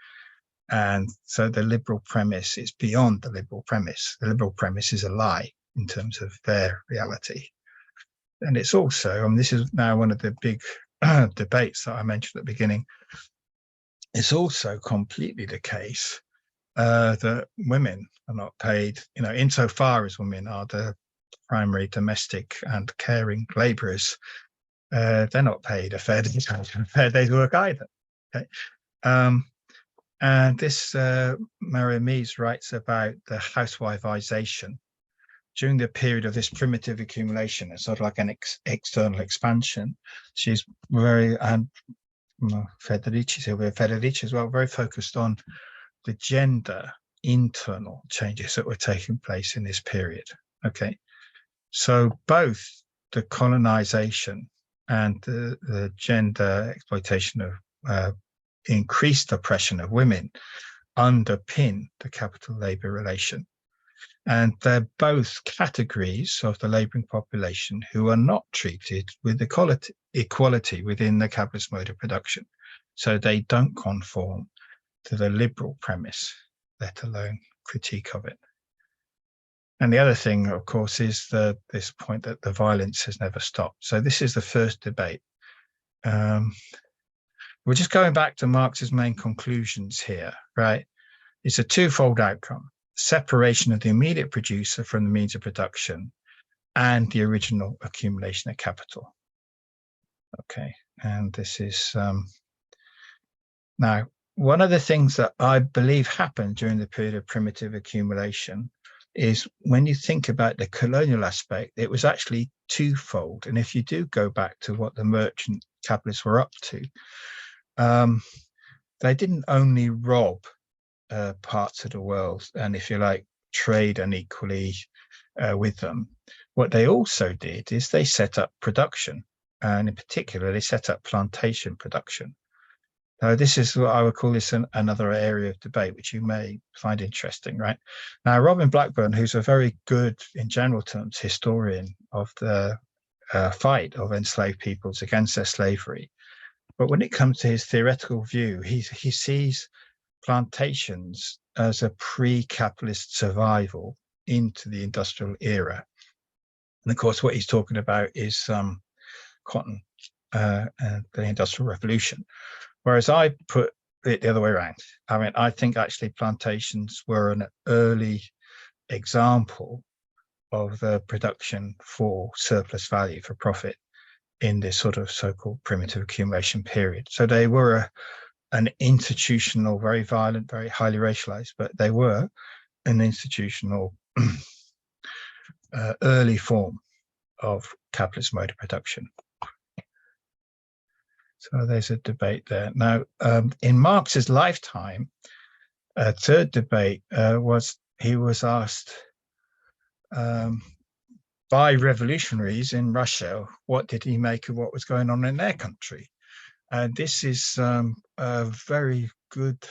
And so the liberal premise is beyond the liberal premise. The liberal premise is a lie in terms of their reality. And it's also, this is now one of the big debates that I mentioned at the beginning. It's also completely the case that women are not paid, insofar as women are the primary domestic and caring labourers, they're not paid a fair day's work either. Okay. And this Maria Mies writes about the housewifeization during the period of this primitive accumulation. It's sort of like an external expansion. She's very, and Federici as well, very focused on the gender internal changes that were taking place in this period. Okay, so both the colonization and the gender exploitation of increased oppression of women underpin the capital labor relation. And they're both categories of the laboring population who are not treated with equality within the capitalist mode of production. So they don't conform to the liberal premise, let alone critique of it. And the other thing, of course, is this point that the violence has never stopped. So this is the first debate. We're just going back to Marx's main conclusions here, right? It's a twofold outcome: separation of the immediate producer from the means of production and the original accumulation of capital. Okay, and this is now one of the things that I believe happened during the period of primitive accumulation is when you think about the colonial aspect, it was actually twofold. And if you do go back to what the merchant capitalists were up to, they didn't only rob parts of the world and, if you like, trade unequally with them. What they also did is they set up production, and in particular, they set up plantation production. Now, this is what I would call this another area of debate, which you may find interesting, right? Now, Robin Blackburn, who's a very good, in general terms, historian of the fight of enslaved peoples against their slavery, but when it comes to his theoretical view, he sees plantations as a pre-capitalist survival into the industrial era. And of course, what he's talking about is cotton and the Industrial Revolution. Whereas I put it the other way around. I mean, I think actually plantations were an early example of the production for surplus value, for profit, in this sort of so-called primitive accumulation period. So they were an institutional, very violent, very highly racialized, but they were an institutional early form of capitalist mode of production. So there's a debate there. Now, in Marx's lifetime, a third debate was he was asked by revolutionaries in Russia, what did he make of what was going on in their country? And this is a very good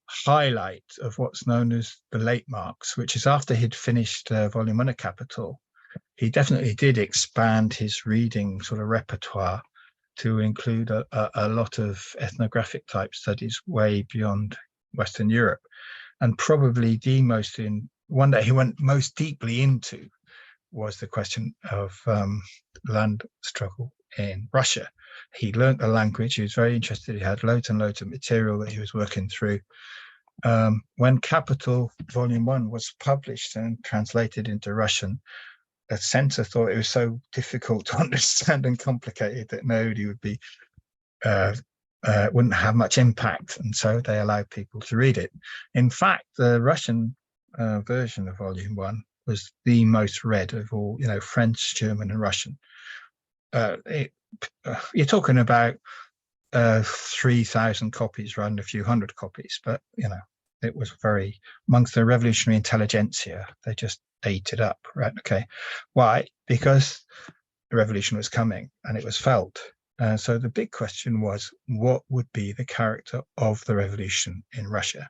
highlight of what's known as the late Marx, which is after he'd finished Volume 1 of Capital. he definitely did expand his reading sort of repertoire to include a lot of ethnographic type studies way beyond Western Europe. And probably the one that he went most deeply into was the question of land struggle in Russia. He learned the language, he was very interested, he had loads and loads of material that he was working through. When Capital Volume 1 was published and translated into Russian, the censor thought it was so difficult to understand and complicated that nobody would be wouldn't have much impact, and so they allowed people to read it. In fact, the Russian version of Volume 1 was the most read of all, French, German, and Russian. You're talking about 3,000 copies rather than a few hundred copies, but it was very, amongst the revolutionary intelligentsia, they just ate it up, right? Okay, why? Because the revolution was coming and it was felt. So the big question was, what would be the character of the revolution in Russia?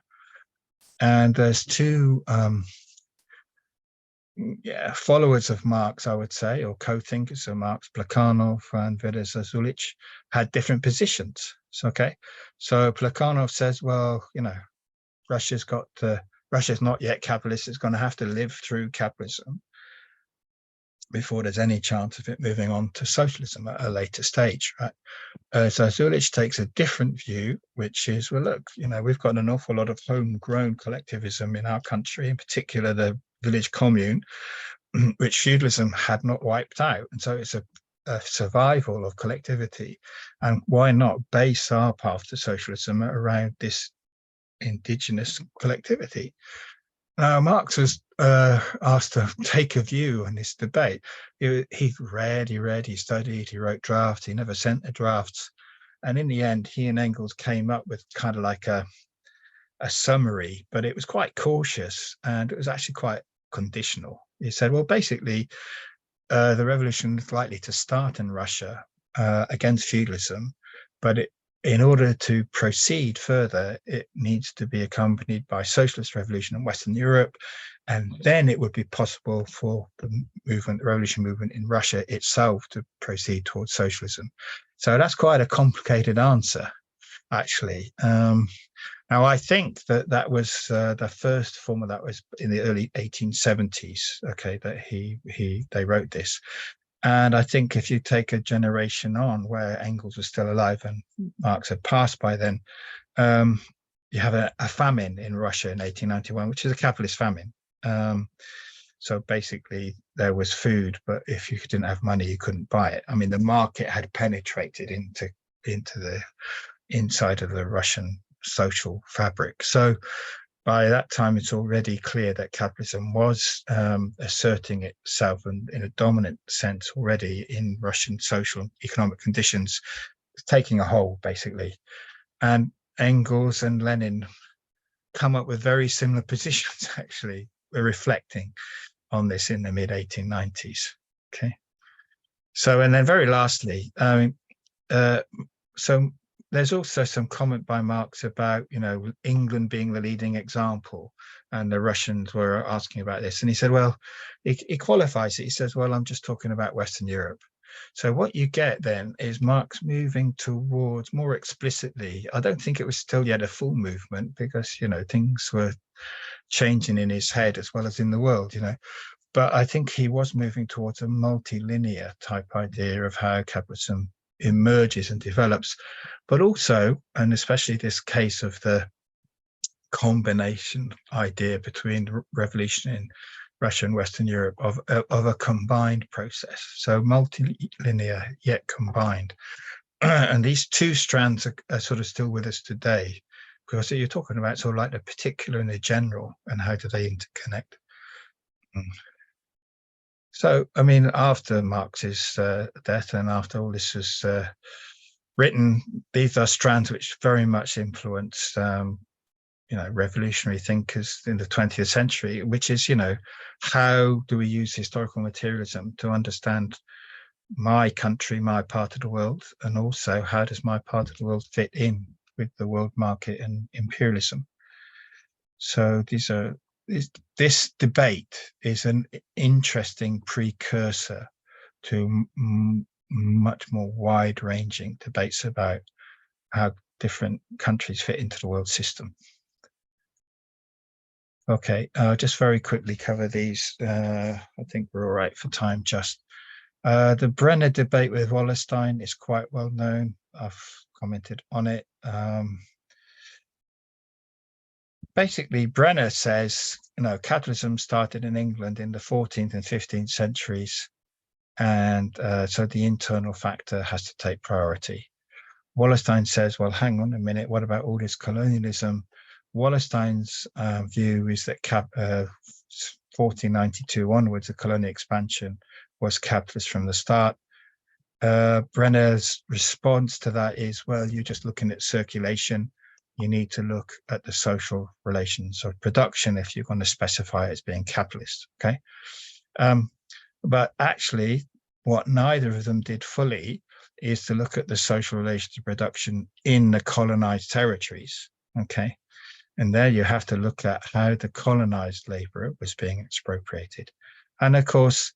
And there's two followers of Marx, I would say, or co-thinkers of Marx, Plekhanov and Vedesa Zulich, had different positions. So Plekhanov says, well, Russia's not yet capitalist. It's going to have to live through capitalism before there's any chance of it moving on to socialism at a later stage, right? So Zulich takes a different view, which is, well, look, we've got an awful lot of homegrown collectivism in our country, in particular the village commune, which feudalism had not wiped out. And so it's a survival of collectivity. And why not base our path to socialism around this indigenous collectivity? Now, Marx was asked to take a view on this debate. He read, he studied, he wrote drafts, he never sent the drafts. And in the end, he and Engels came up with kind of like a summary, but it was quite cautious and it was actually quite conditional. He said, well, basically, the revolution is likely to start in Russia against feudalism, but in order to proceed further, it needs to be accompanied by socialist revolution in Western Europe, and then it would be possible for the revolution movement in Russia itself to proceed towards socialism. So that's quite a complicated answer, actually. Now, I think that was the first form of that was in the early 1870s. Okay, that they wrote this. And I think if you take a generation on where Engels was still alive and Marx had passed by then, you have a famine in Russia in 1891, which is a capitalist famine. So basically there was food, but if you didn't have money, you couldn't buy it. I mean, the market had penetrated into the inside of the Russian social fabric. So by that time, it's already clear that capitalism was asserting itself in a dominant sense already in Russian social and economic conditions, taking a hold, basically. And Engels and Lenin come up with very similar positions, actually. We're reflecting on this in the mid-1890s. Okay. So, and then very lastly, so there's also some comment by Marx about, England being the leading example, and the Russians were asking about this. And he said, well, he qualifies it. He says, well, I'm just talking about Western Europe. So what you get then is Marx moving towards more explicitly, I don't think it was still yet a full movement because, things were changing in his head as well as in the world, but I think he was moving towards a multilinear type idea of how capitalism emerges and develops, but also, and especially this case of the combination idea between revolution in Russia and Western Europe of a combined process. So multilinear yet combined. And these two strands are sort of still with us today, because you're talking about sort of like the particular and the general, and how do they interconnect? So, I mean, after Marx's death and after all this was written, these are strands which very much influenced, revolutionary thinkers in the 20th century, which is, how do we use historical materialism to understand my country, my part of the world, and also how does my part of the world fit in with the world market and imperialism? So these are this debate is an interesting precursor to much more wide-ranging debates about how different countries fit into the world system. Okay, just very quickly cover these. I think we're all right for time. Just the Brenner debate with Wallerstein is quite well known. I've commented on it. Basically, Brenner says, capitalism started in England in the 14th and 15th centuries, and so the internal factor has to take priority. Wallerstein says, well, hang on a minute, what about all this colonialism? Wallerstein's view is that 1492 onwards, the colonial expansion was capitalist from the start. Brenner's response to that is, well, you're just looking at circulation. You need to look at the social relations of production if you're going to specify it as being capitalist, okay? But actually, what neither of them did fully is to look at the social relations of production in the colonized territories, okay? And there you have to look at how the colonized labor was being expropriated. And of course,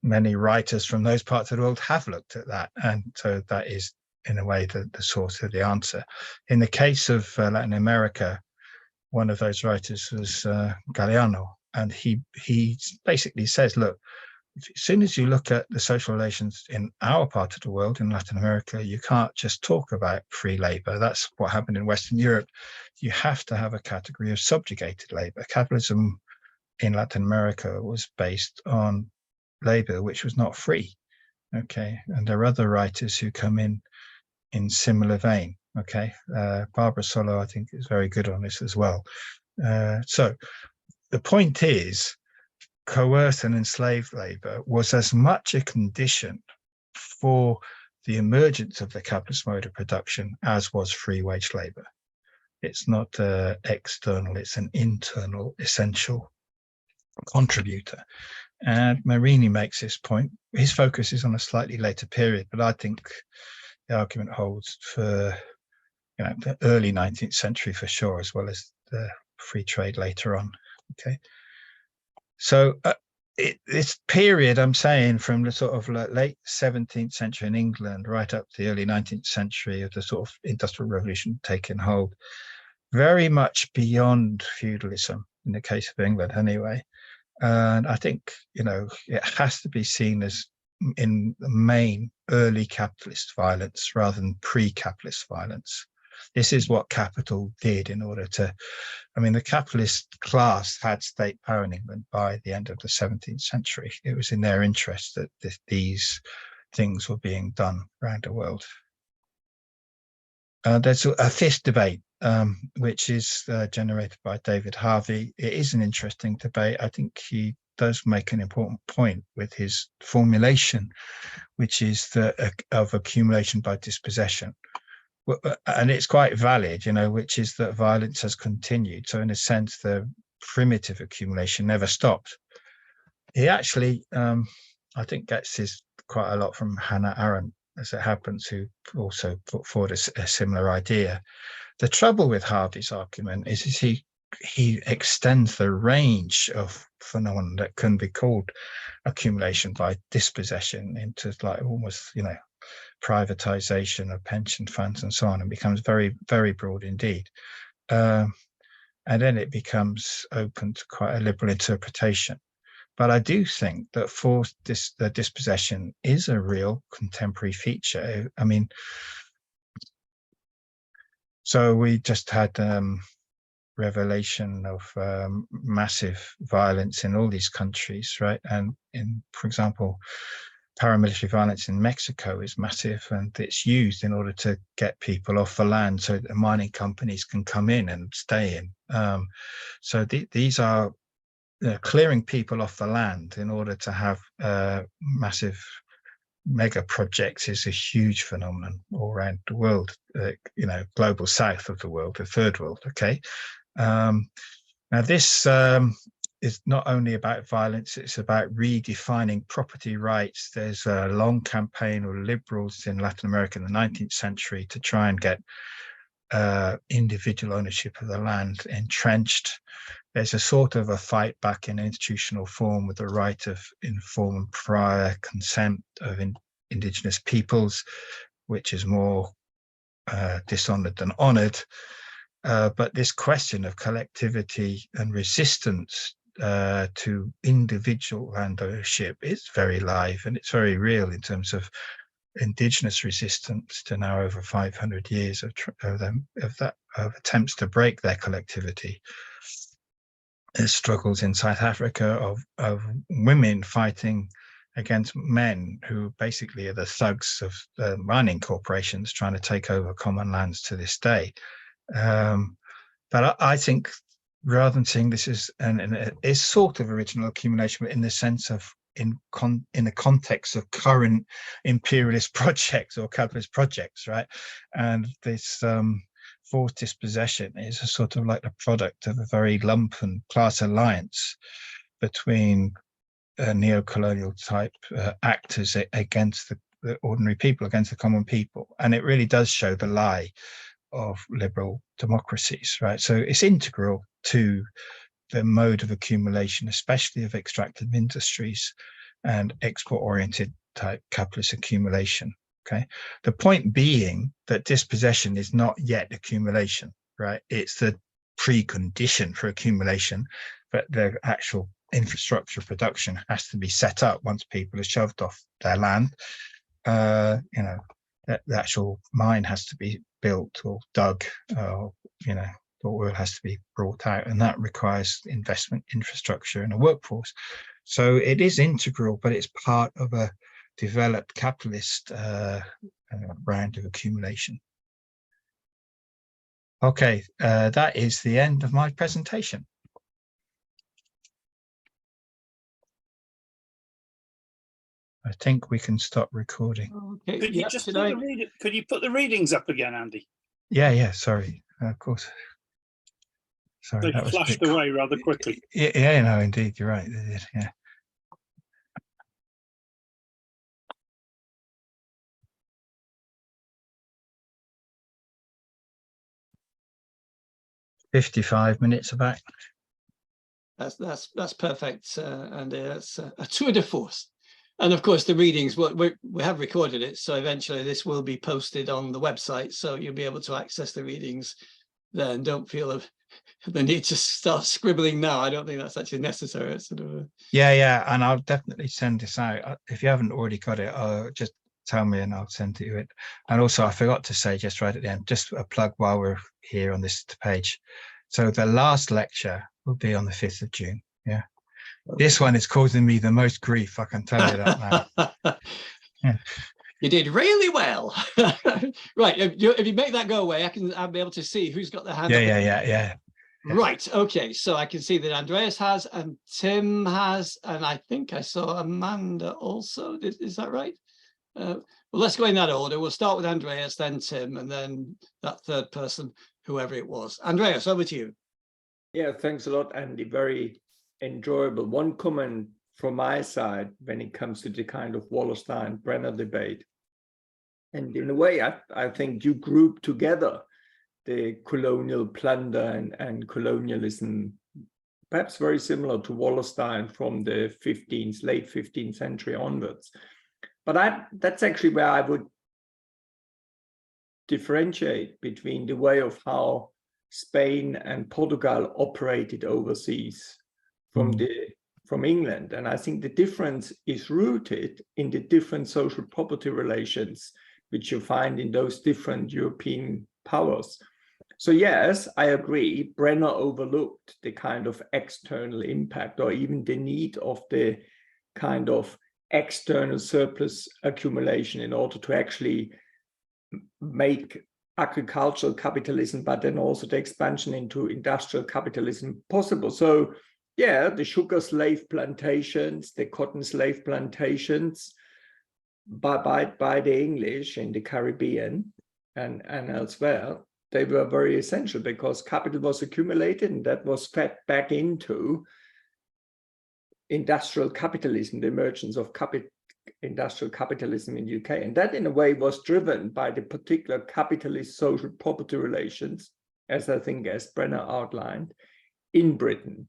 many writers from those parts of the world have looked at that. And so that is, in a way, the source of the answer. In the case of Latin America, one of those writers was Galeano, and he basically says, look, as soon as you look at the social relations in our part of the world, in Latin America, you can't just talk about free labor. That's what happened in Western Europe. You have to have a category of subjugated labor. Capitalism in Latin America was based on labor which was not free. Okay, and there are other writers who come in similar vein. Okay, Barbara Solow, I think, is very good on this as well. So the point is, coerced and enslaved labor was as much a condition for the emergence of the capitalist mode of production as was free wage labor. It's not external, it's an internal essential contributor. And Marini makes this point. His focus is on a slightly later period, but I think the argument holds for the early 19th century for sure, as well as the free trade later on. Okay. So this period, I'm saying, from the sort of late 17th century in England right up to the early 19th century of the sort of industrial revolution taking hold, very much beyond feudalism in the case of England anyway. And I think, it has to be seen as in the main early capitalist violence rather than pre-capitalist violence. This is what capital did in order to, the capitalist class had state power in England by the end of the 17th century. It was in their interest that these things were being done around the world. There's a fifth debate, which is generated by David Harvey. It is an interesting debate. I think he does make an important point with his formulation, which is of accumulation by dispossession. And it's quite valid, which is that violence has continued. So in a sense, the primitive accumulation never stopped. He actually, I think, gets his quite a lot from Hannah Arendt, as it happens, who also put forward a similar idea. The trouble with Harvey's argument is he extends the range of phenomena that can be called accumulation by dispossession into almost, privatization of pension funds and so on, and becomes very, very broad indeed. And then it becomes open to quite a liberal interpretation. But I do think that forced dispossession is a real contemporary feature. So we just had revelation of massive violence in all these countries, right? And for example, paramilitary violence in Mexico is massive, and it's used in order to get people off the land so that the mining companies can come in and stay in. So these are clearing people off the land in order to have massive mega projects is a huge phenomenon all around the world, global south of the world, the third world, okay? Now this is not only about violence, it's about redefining property rights. There's a long campaign of liberals in Latin America in the 19th century to try and get individual ownership of the land entrenched. There's a sort of a fight back in institutional form with the right of informed prior consent of indigenous peoples, which is more dishonored than honored. But this question of collectivity and resistance to individual land ownership is very live, and it's very real in terms of indigenous resistance to now over 500 years of attempts to break their collectivity. There's struggles in South Africa of women fighting against men who basically are the thugs of the mining corporations trying to take over common lands to this day. But I think rather than seeing this as a sort of original accumulation, but in the sense of in the context of current imperialist projects or capitalist projects, right? And this forced dispossession is a sort of like the product of a very lumpen class alliance between neo-colonial type actors against the ordinary people, against the common people. And it really does show the lie of liberal democracies, right? So it's integral to the mode of accumulation, especially of extractive industries and export-oriented type capitalist accumulation. Okay, the point being that dispossession is not yet accumulation, right? It's the precondition for accumulation, but the actual infrastructure production has to be set up once people are shoved off their land. The actual mine has to be built or dug, or the oil has to be brought out, and that requires investment, infrastructure, and a workforce. So it is integral, but it's part of a developed capitalist round of accumulation. Okay, that is the end of my presentation. I think we can stop recording. Okay. Could you just could you put the readings up again, Andy? Yeah, sorry, of course. Sorry, They that was flashed away rather quickly. Yeah, no, indeed, you're right. Yeah. $55 minutes about. That's perfect, and it's a tour de force. And of course, the readings, we have recorded it, so eventually this will be posted on the website, so you'll be able to access the readings then. Don't feel the need to start scribbling now. I don't think that's actually necessary. It's sort of Yeah, and I'll definitely send this out. If you haven't already got it, just tell me and I'll send it to it. And also, I forgot to say just right at the end, just a plug while we're here on this page. So the last lecture will be on the 5th of June. Yeah. This one is causing me the most grief, I can tell you that now. Yeah. You did really well. Right, if you make that go away, I'll be able to see who's got their hand up. Yeah. Right, okay, so I can see that Andreas has, and Tim has, and I think I saw Amanda also. Is that right? Well, let's go in that order. We'll start with Andreas, then Tim, and then that third person, whoever it was. Andreas, over to you. Yeah, thanks a lot, Andy. Very enjoyable. One comment from my side when it comes to the kind of Wallerstein-Brenner debate. And in a way, I think you group together the colonial plunder and colonialism, perhaps very similar to Wallerstein from the late 15th century onwards. But that's actually where I would differentiate between the way of how Spain and Portugal operated overseas from England. And I think the difference is rooted in the different social property relations which you find in those different European powers. So yes, I agree, Brenner overlooked the kind of external impact or even the need of the kind of external surplus accumulation in order to actually make agricultural capitalism, but then also the expansion into industrial capitalism possible. So yeah, the sugar slave plantations, the cotton slave plantations by the English in the Caribbean and elsewhere, they were very essential because capital was accumulated and that was fed back into industrial capitalism, the emergence of industrial capitalism in the UK. And that in a way was driven by the particular capitalist social property relations, as I think as Brenner outlined, in Britain.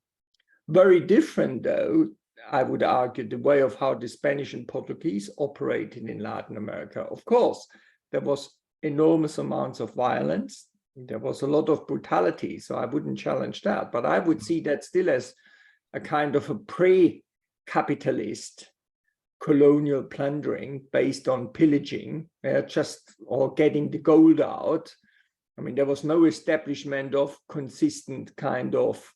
Very different though, I would argue, the way of how the Spanish and Portuguese operated in Latin America. Of course, there was enormous amounts of violence. There was a lot of brutality, so I wouldn't challenge that. But I would see that still as a kind of a pre-capitalist colonial plundering based on pillaging, or getting the gold out. I mean, there was no establishment of consistent kind of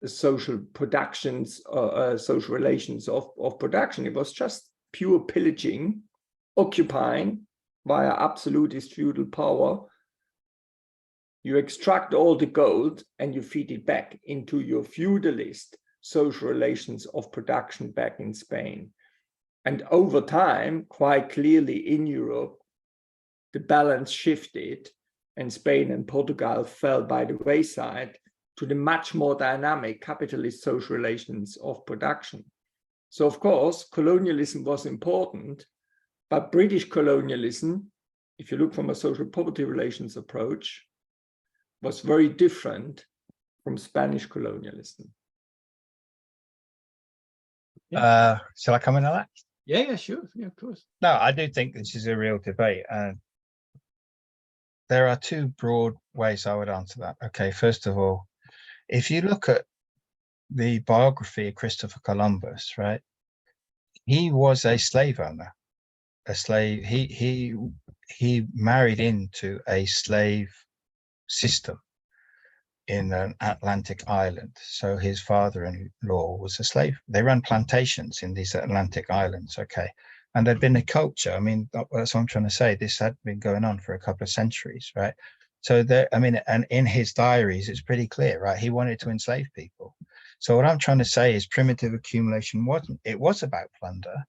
social productions or social relations of production. It was just pure pillaging, occupying via absolutist feudal power. You extract all the gold and you feed it back into your feudalist social relations of production back in Spain. And over time, quite clearly in Europe, the balance shifted and Spain and Portugal fell by the wayside to the much more dynamic capitalist social relations of production. So of course, colonialism was important, but British colonialism, if you look from a social property relations approach, was very different from Spanish colonialism. Shall I come in on that? Yeah, sure. Yeah, of course. No, I do think this is a real debate. And there are two broad ways I would answer that. Okay, first of all, if you look at the biography of Christopher Columbus, right, he was a slave owner, a slave. He married into a slave system in an Atlantic island. So his father-in-law was a slave. They ran plantations in these Atlantic islands, okay? And there'd been a culture. I mean, that's what I'm trying to say. This had been going on for a couple of centuries, right? So there, I mean, and in his diaries, it's pretty clear, right? He wanted to enslave people. So what I'm trying to say is primitive accumulation it was about plunder,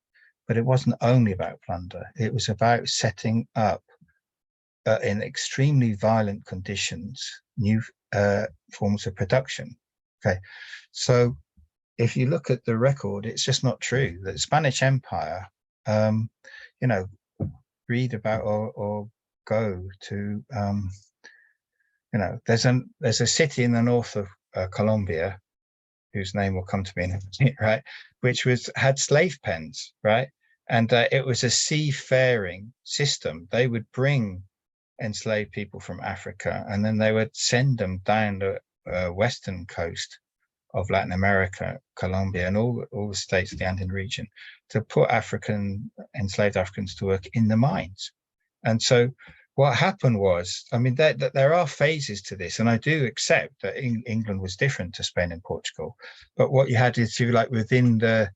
but it wasn't only about plunder. It was about setting up in extremely violent conditions, new forms of production. Okay, so if you look at the record, it's just not true. The Spanish Empire, you know, read about or go to, you know, there's a city in the north of Colombia, whose name will come to me in a minute, right? Which had slave pens, right? And it was a seafaring system. They would bring enslaved people from Africa, and then they would send them down the western coast of Latin America, Colombia, and all the states of the Andean region to put enslaved Africans to work in the mines. And so what happened was, I mean, there are phases to this, and I do accept that England was different to Spain and Portugal. But what you had is, like, within the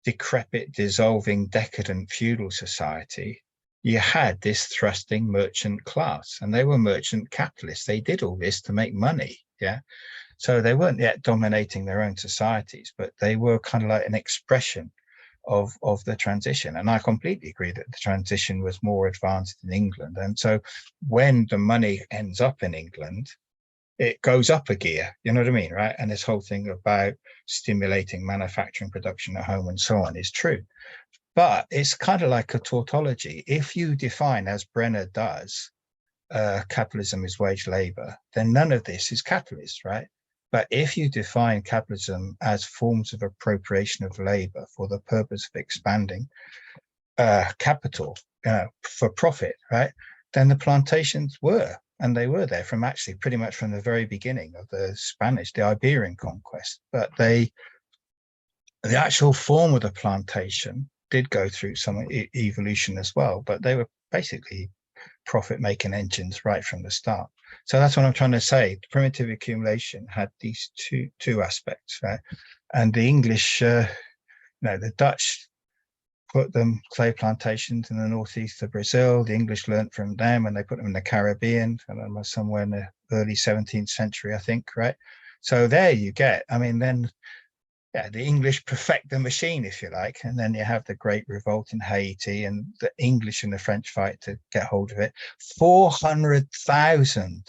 decrepit, dissolving, decadent feudal society, you had this thrusting merchant class, and they were merchant capitalists. They did all this to make money, yeah? So they weren't yet dominating their own societies, but they were kind of like an expression of the transition. And I completely agree that the transition was more advanced in England. And so when the money ends up in England, it goes up a gear, you know what I mean, right? And this whole thing about stimulating manufacturing production at home and so on is true. But it's kind of like a tautology. If you define, as Brenner does, capitalism is wage labor, then none of this is capitalist, right? But if you define capitalism as forms of appropriation of labor for the purpose of expanding capital for profit, right, then the plantations were, and they were there from actually pretty much from the very beginning of the Iberian conquest. But the actual form of the plantation did go through some evolution as well, but they were basically profit-making engines right from the start. So that's what I'm trying to say. Primitive accumulation had these two aspects, right? And the English, the Dutch put them slave plantations in the northeast of Brazil. The English learned from them, and they put them in the Caribbean, somewhere in the early 17th century, I think, right? So there you get, I mean, then, yeah, the English perfect the machine, if you like, and then you have the Great Revolt in Haiti, and the English and the French fight to get hold of it. 400,000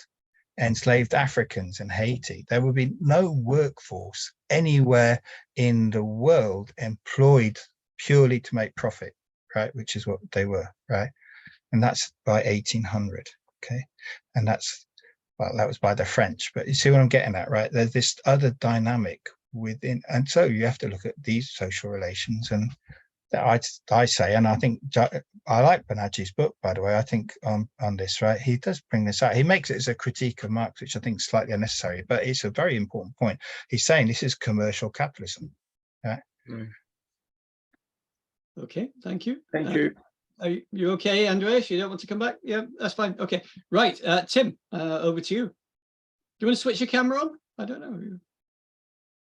enslaved Africans in Haiti. There would be no workforce anywhere in the world employed purely to make profit, right? Which is what they were, right? And that's by 1800, okay? And that's, well, that was by the French, but you see what I'm getting at, right? There's this other dynamic within, and so you have to look at these social relations. And that I say, and I think I like Banerjee's book, by the way. I think on this, right, he does bring this out. He makes it as a critique of Marx, which I think is slightly unnecessary, but it's a very important point. He's saying this is commercial capitalism, right? Okay, thank you. Thank you. Are you okay, Andreas? You don't want to come back? Yeah, that's fine. Okay, right. Tim, over to you. Do you want to switch your camera on? I don't know.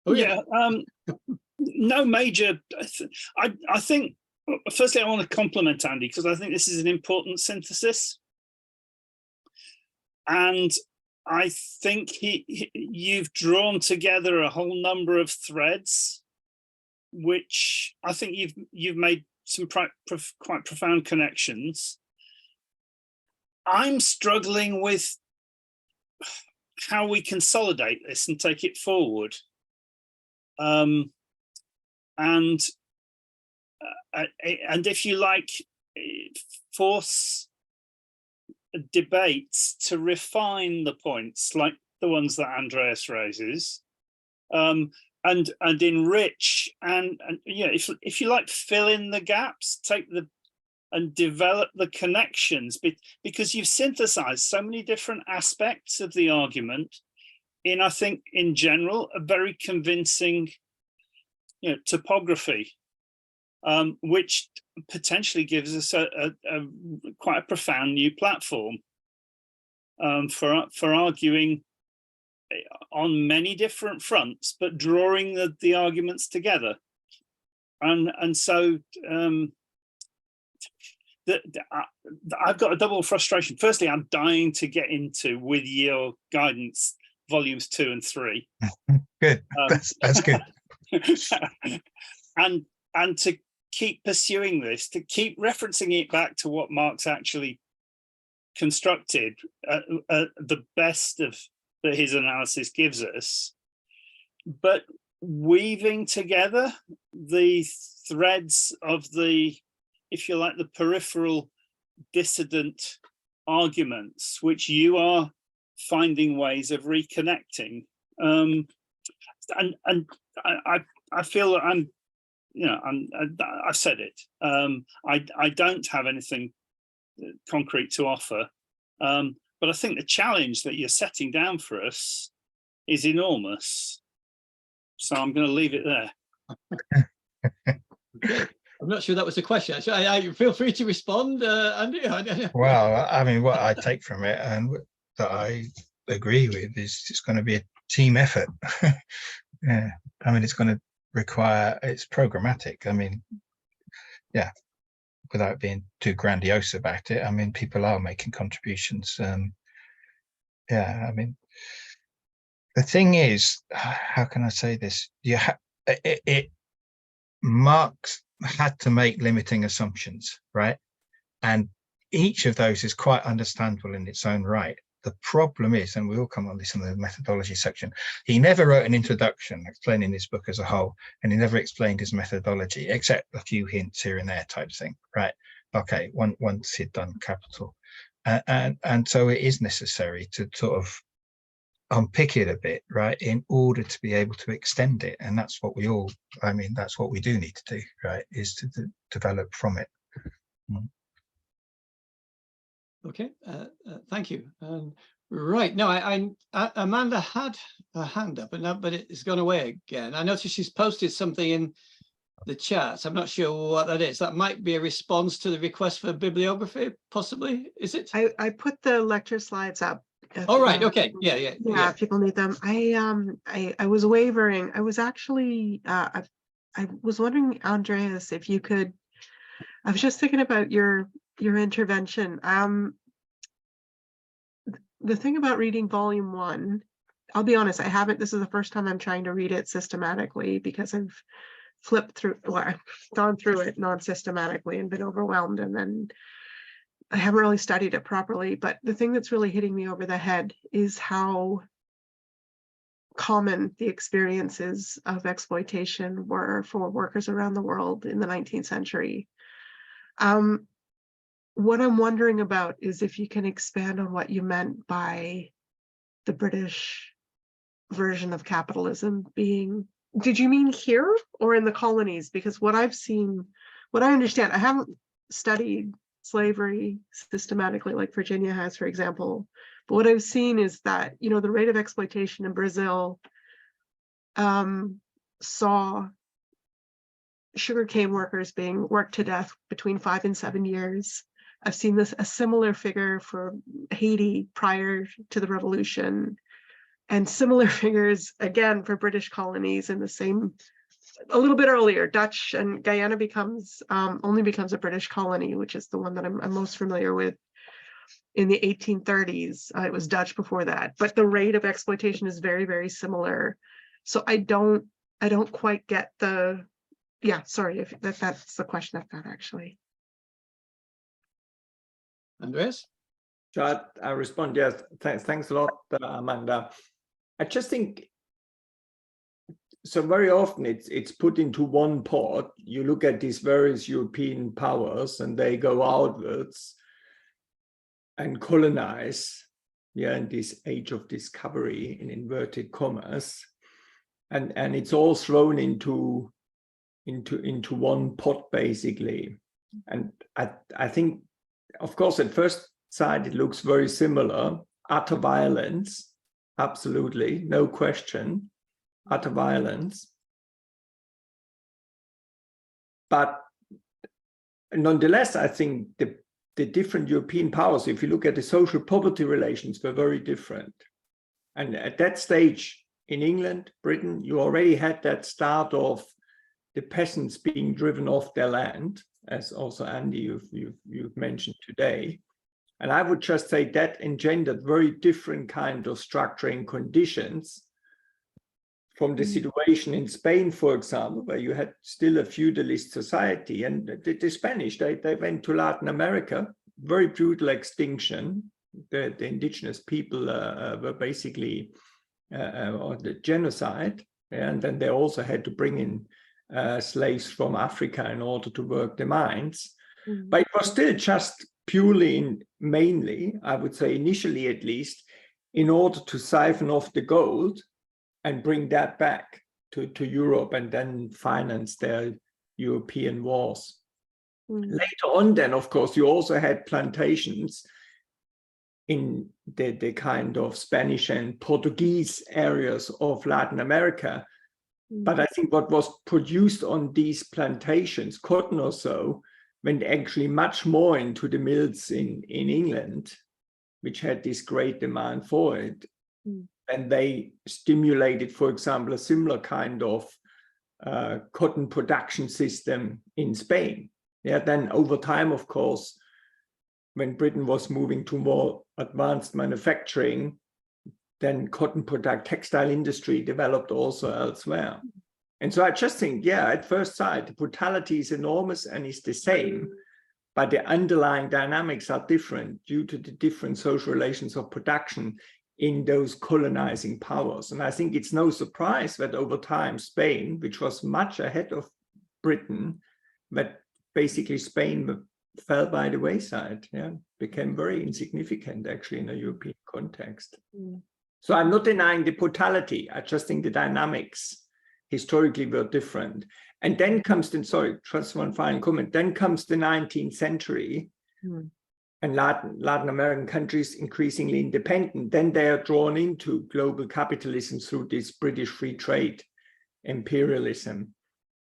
Oh, yeah. No major. I think. Firstly, I want to compliment Andy because I think this is an important synthesis, and I think you've drawn together a whole number of threads, which I think you've made some quite profound connections. I'm struggling with how we consolidate this and take it forward. And if you like, force debates to refine the points like the ones that Andreas raises, and enrich and yeah, if you like, fill in the gaps, and develop the connections, because you've synthesized so many different aspects of the argument in, I think, in general, a very convincing, topography, which potentially gives us a quite a profound new platform for arguing on many different fronts, but drawing the arguments together. And so I've got a double frustration. Firstly, I'm dying to get into, with your guidance, volumes 2 and 3. Good. That's good. and to keep pursuing this, to keep referencing it back to what Marx actually constructed, the best of that his analysis gives us, but weaving together the threads of the, if you like, the peripheral dissident arguments, which you are finding ways of reconnecting. And I feel that I've said it. I don't have anything concrete to offer, but I think the challenge that you're setting down for us is enormous. So I'm going to leave it there. Okay. I'm not sure that was the question. I feel free to respond, Andy. Well, I mean, what I take from it and that I agree with is it's going to be a team effort. Yeah, I mean, it's going to require, it's programmatic. I mean, yeah, without being too grandiose about it, I mean, people are making contributions. Yeah, I mean, the thing is, how can I say this? Marx had to make limiting assumptions, right? And each of those is quite understandable in its own right. The problem is, and we'll come on this in the methodology section, he never wrote an introduction explaining his book as a whole, and he never explained his methodology, except a few hints here and there type thing, right? Okay, once he'd done Capital. And so it is necessary to sort of unpick it a bit, right, in order to be able to extend it. And that's what that's what we do need to do, right, is to develop from it. Okay, thank you. Right, no, Amanda had her hand up, but it's gone away again. I noticed she's posted something in the chat. I'm not sure what that is. That might be a response to the request for bibliography, possibly, is it? I put the lecture slides up. All right, okay, yeah. If people need them. I was wavering. I was actually, I was wondering, Andreas, if you could, I was just thinking about your intervention. The thing about reading volume 1, I'll be honest, I haven't, this is the first time I'm trying to read it systematically, because I've flipped through, well, I've gone through it non-systematically and been overwhelmed, and then I haven't really studied it properly. But the thing that's really hitting me over the head is how common the experiences of exploitation were for workers around the world in the 19th century. What I'm wondering about is if you can expand on what you meant by the British version of capitalism being, did you mean here or in the colonies? Because what I've seen, what I understand, I haven't studied slavery systematically like Virginia has, for example, but what I've seen is that, you know, the rate of exploitation in Brazil saw sugarcane workers being worked to death between 5 and 7 years. I've seen a similar figure for Haiti prior to the revolution, and similar figures again for British colonies in the same, a little bit earlier. Dutch and Guyana only becomes a British colony, which is the one that I'm most familiar with, in the 1830s. It was Dutch before that, but the rate of exploitation is very, very similar. So I don't quite get the, yeah, sorry if that's the question I've got actually. Andreas? Shall I respond? Yes, thanks a lot, Amanda. I just think, so very often it's put into one pot. You look at these various European powers and they go outwards and colonize, yeah, in this age of discovery in inverted commas. And it's all thrown into one pot, basically. And I think, of course, at first sight, it looks very similar. Utter violence, absolutely, no question, utter violence. But nonetheless, I think the different European powers, if you look at the social poverty relations, were very different. And at that stage in England, Britain, you already had that start of the peasants being driven off their land, as also Andy, you've mentioned today. And I would just say that engendered very different kind of structuring conditions from the situation in Spain, for example, where you had still a feudalist society. And the Spanish, they went to Latin America, very brutal extinction. The indigenous people were basically on the genocide. And then they also had to bring in slaves from Africa in order to work the mines. Mm-hmm. But it was still just purely, mainly, I would say initially at least, in order to siphon off the gold and bring that back to Europe and then finance their European wars. Mm-hmm. Later on then, of course, you also had plantations in the kind of Spanish and Portuguese areas of Latin America. But I think what was produced on these plantations, cotton or so, went actually much more into the mills in England, which had this great demand for it. And they stimulated, for example, a similar kind of cotton production system in Spain. Yeah, then over time, of course, when Britain was moving to more advanced manufacturing, then textile industry developed also elsewhere. And so I just think, yeah, at first sight, the brutality is enormous and is the same, but the underlying dynamics are different due to the different social relations of production in those colonizing powers. And I think it's no surprise that over time, Spain, which was much ahead of Britain, that basically Spain fell by the wayside, yeah, became very insignificant actually in a European context. So I'm not denying the brutality. I just think the dynamics historically were different. And then comes just one final comment. Then comes the 19th century and Latin American countries increasingly independent. Then they are drawn into global capitalism through this British free trade imperialism.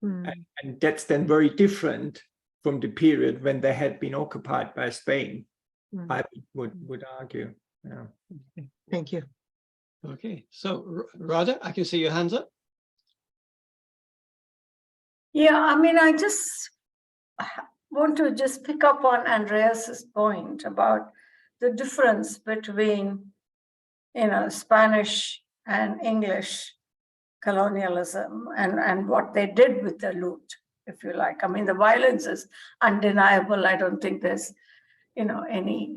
And that's then very different from the period when they had been occupied by Spain, I would argue. Yeah. Thank you. Okay, so Radha, I can see your hands up. Yeah, I mean, I just want to just pick up on Andreas's point about the difference between, Spanish and English colonialism and what they did with the loot, if you like. I mean, the violence is undeniable. I don't think there's, any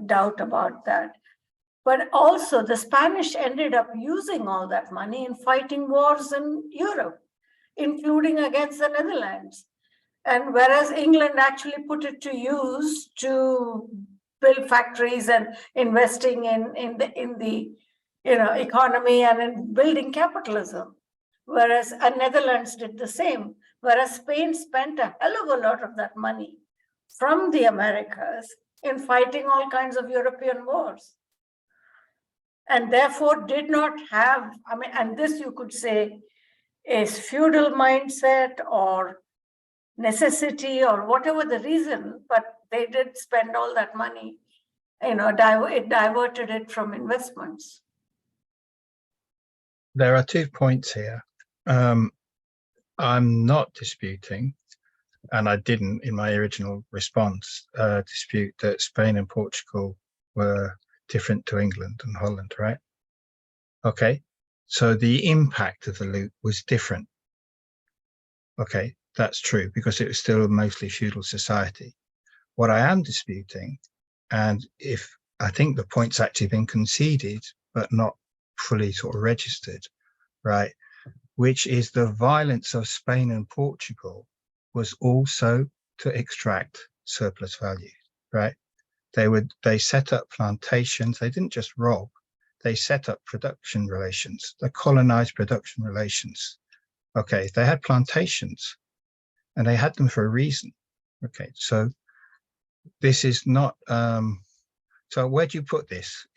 doubt about that. But also the Spanish ended up using all that money in fighting wars in Europe, including against the Netherlands. And whereas England actually put it to use to build factories and investing in the economy and in building capitalism, whereas Netherlands did the same. Whereas Spain spent a hell of a lot of that money from the Americas in fighting all kinds of European wars. And therefore did not have, and this you could say is feudal mindset or necessity or whatever the reason, but they did spend all that money, it diverted it from investments. There are 2 points here. I'm not disputing, and I didn't in my original response, dispute that Spain and Portugal were different to England and Holland, right? Okay, so the impact of the loot was different. Okay, that's true, because it was still a mostly feudal society. What I am disputing, and if I think the point's actually been conceded, but not fully sort of registered, right, which is the violence of Spain and Portugal was also to extract surplus value, right? They set up plantations. They didn't just rob, they set up production relations. They colonized production relations. Okay, they had plantations and they had them for a reason. Okay, so this is not, so where do you put this?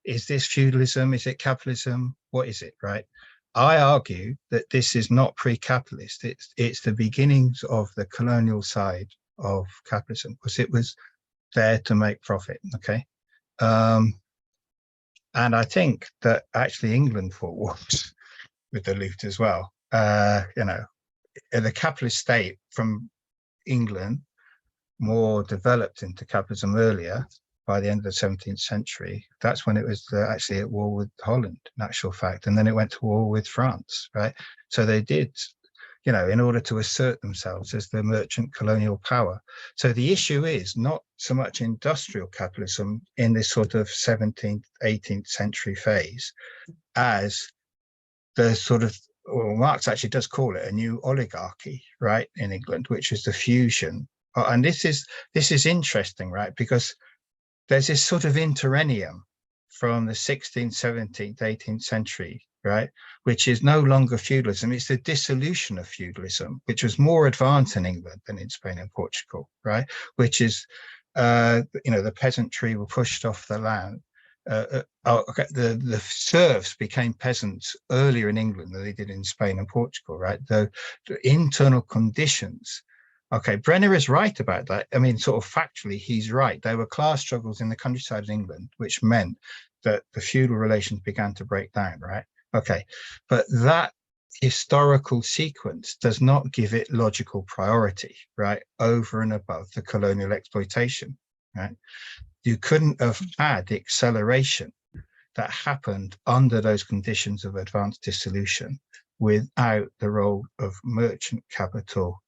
Is this feudalism? Is it capitalism? What is it, right? I argue that this is not pre-capitalist. It's the beginnings of the colonial side of capitalism, because it was there to make profit. Okay, and I think that actually England fought wars with the loot as well. The capitalist state from England more developed into capitalism earlier. By the end of the 17th century, that's when it was actually at war with Holland, in actual fact, and then it went to war with France, right? So they did, in order to assert themselves as the merchant colonial power. So the issue is not so much industrial capitalism in this sort of 17th, 18th century phase, as the sort of, well, Marx actually does call it a new oligarchy, right, in England, which is the fusion. And this is interesting, right, because there's this sort of interregnum from the 16th, 17th, 18th century, right, which is no longer feudalism. It's the dissolution of feudalism, which was more advanced in England than in Spain and Portugal, right, which is, the peasantry were pushed off the land. The serfs became peasants earlier in England than they did in Spain and Portugal, right? The internal conditions. Okay, Brenner is right about that. I mean, sort of factually, he's right. There were class struggles in the countryside of England, which meant that the feudal relations began to break down, right? Okay, but that historical sequence does not give it logical priority, right, over and above the colonial exploitation, right? You couldn't have had the acceleration that happened under those conditions of advanced dissolution without the role of merchant capital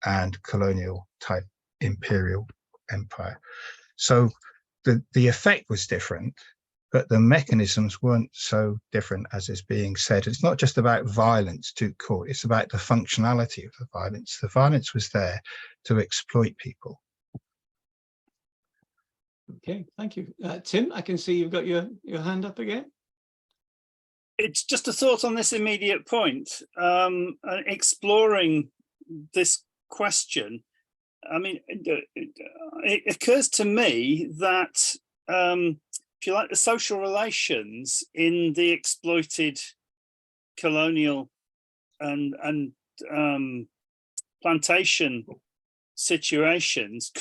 and colonial type imperial empire. So the effect was different, but the mechanisms weren't so different as is being said. It's not just about violence to court, it's about the functionality of the violence. The violence was there to exploit people. Okay, thank you. Tim, I can see you've got your hand up again. It's just a thought on this immediate point, exploring this question. I mean, it occurs to me that, if you like, the social relations in the exploited colonial and plantation situations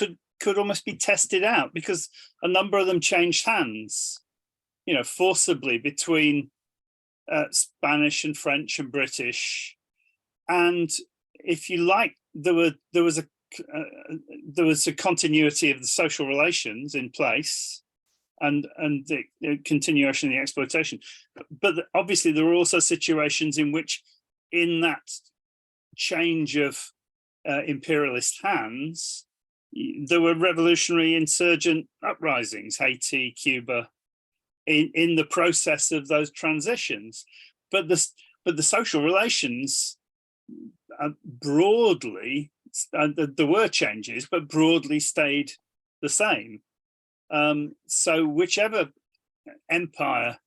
could almost be tested out, because a number of them changed hands, forcibly between Spanish and French and British. And if you like, there was a continuity of the social relations in place, and the continuation of the exploitation. But obviously there were also situations in which, in that change of imperialist hands, there were revolutionary insurgent uprisings, Haiti, Cuba, in the process of those transitions. But the social relations broadly, there were changes, but broadly stayed the same. So whichever empire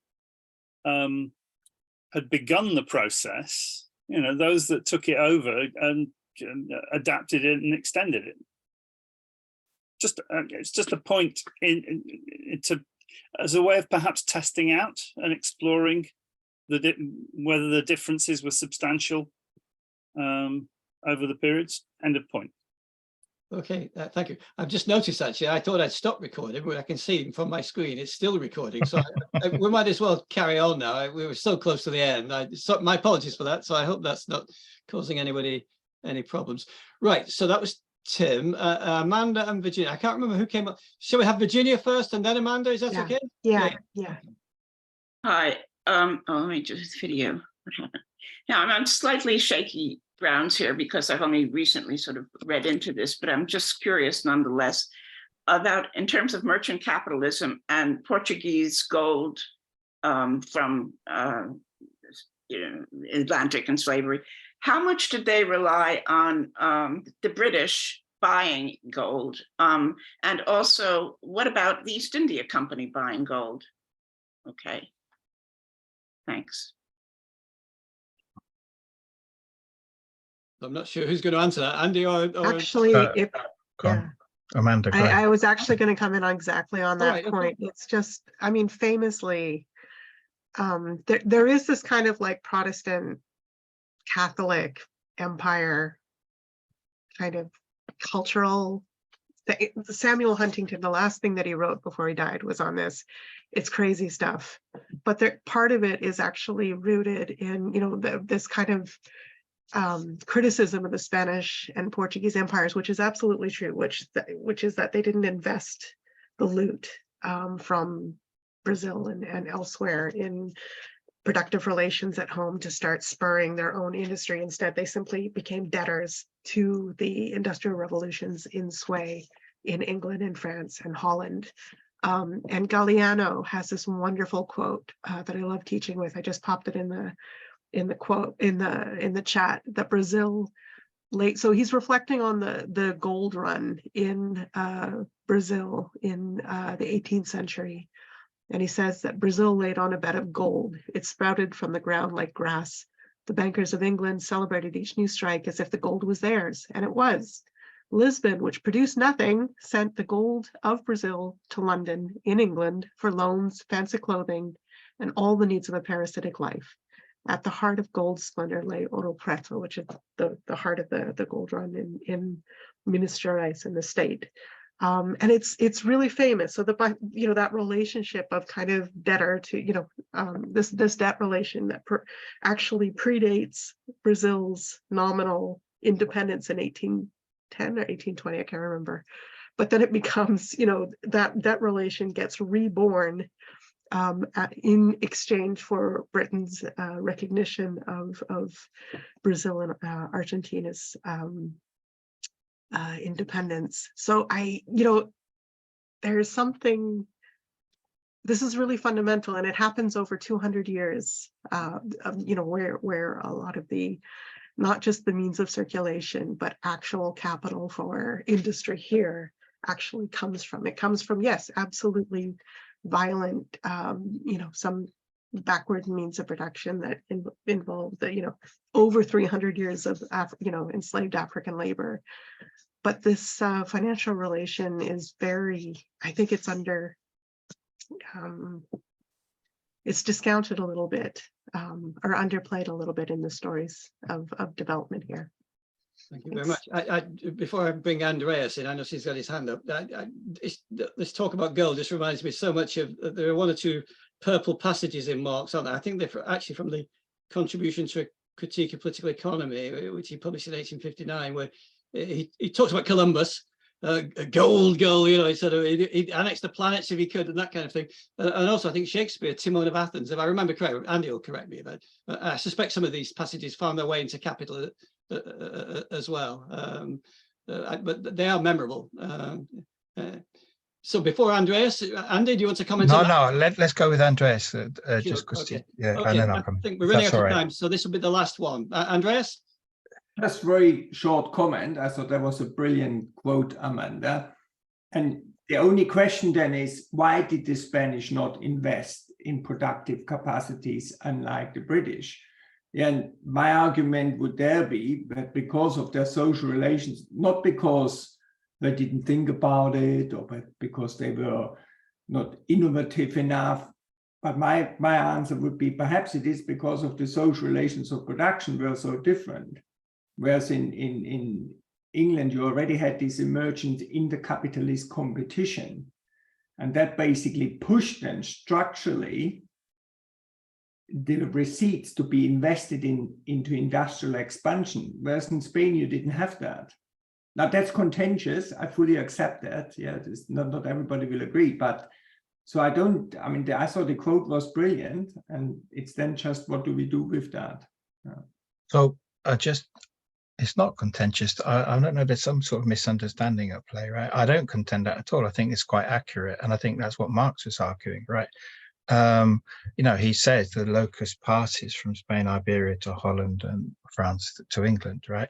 had begun the process, those that took it over and adapted it and extended it. It's just a point as a way of perhaps testing out and exploring whether the differences were substantial over the periods. End of point. Okay, thank you. I've just noticed, actually, I thought I'd stop recording, but I can see from my screen it's still recording. So we might as well carry on now. We were so close to the end. My apologies for that. So I hope that's not causing anybody any problems. Right, so that was Tim, Amanda and Virginia. I can't remember who came up. Shall we have Virginia first and then Amanda? Is that okay? Yeah. Hi, let me do this video. What happened? Now, I'm slightly shaky grounds here because I've only recently sort of read into this, but I'm just curious nonetheless about, in terms of merchant capitalism and Portuguese gold from Atlantic and slavery, how much did they rely on the British buying gold? And also, what about the East India Company buying gold? Okay, thanks. I'm not sure who's going to answer that, Andy or Actually, Amanda. I was actually going to come in on exactly on that right, point. Okay. It's just, I mean, famously, there is this kind of like Protestant Catholic empire kind of cultural. Samuel Huntington, the last thing that he wrote before he died was on this. It's crazy stuff, but part of it is actually rooted in, this kind of criticism of the Spanish and Portuguese empires, which is absolutely true, which is that they didn't invest the loot from Brazil and elsewhere in productive relations at home to start spurring their own industry. Instead, they simply became debtors to the industrial revolutions in sway in England and France and Holland. And Galeano has this wonderful quote that I love teaching with. I just popped it in the quote in the chat, that Brazil so he's reflecting on the gold run in Brazil in the 18th century. And he says that Brazil laid on a bed of gold. It sprouted from the ground like grass. The bankers of England celebrated each new strike as if the gold was theirs, and it was. Lisbon, which produced nothing, sent the gold of Brazil to London in England for loans, fancy clothing, and all the needs of a parasitic life. At the heart of gold's splendor lay Ouro Preto, which is the heart of the gold run in Minas Gerais in the state. And it's really famous. So that relationship of kind of debtor to, this debt relation that actually predates Brazil's nominal independence in 1810 or 1820, I can't remember. But then it becomes, that relation gets reborn in exchange for Britain's recognition of Brazil and Argentina's independence. So there's something, this is really fundamental, and it happens over 200 years, where a lot of not just the means of circulation, but actual capital for industry here actually comes from. It comes from, yes, absolutely violent, some backward means of production that involve over 300 years of enslaved African labor. But this financial relation is I think it's it's discounted a little bit, or underplayed a little bit in the stories of development here. Thank you very much. Before I bring Andreas in, I know she's got his hand up. This talk about gold just reminds me so much of, there are one or two purple passages in Marx, aren't there? I think they're actually from the Contribution to a Critique of Political Economy, which he published in 1859, where he talks about Columbus, gold, he sort of he annexed the planets if he could, and that kind of thing. And also, I think Shakespeare, Timon of Athens, if I remember correctly, Andy will correct me, but I suspect some of these passages found their way into Capital as well. But they are memorable. So before Andreas, Andy, do you want to comment No, on that? no, let's go with Andreas, Sure, just because, okay. yeah, Okay, and then I'll I come. think we're if running that's out all of right. time, so this will be the last one. Andreas? Just very short comment. I thought that was a brilliant quote, Amanda. And the only question then is, why did the Spanish not invest in productive capacities unlike the British? And my argument would there be that because of their social relations, not because they didn't think about it or because they were not innovative enough, but my answer would be perhaps it is because of the social relations of production were so different. Whereas in England, you already had this emergent intercapitalist competition, and that basically pushed them structurally the receipts to be invested into industrial expansion, whereas in Spain you didn't have that. Now that's contentious. I fully accept that. Yeah, not everybody will agree, but so I thought the quote was brilliant, and it's then just what do we do with that? Yeah. So it's not contentious. I don't know, there's some sort of misunderstanding at play, right? I don't contend that at all. I think it's quite accurate, and I think that's what Marx was arguing, right? He says the locust passes from Spain, Iberia to Holland and France to England, right?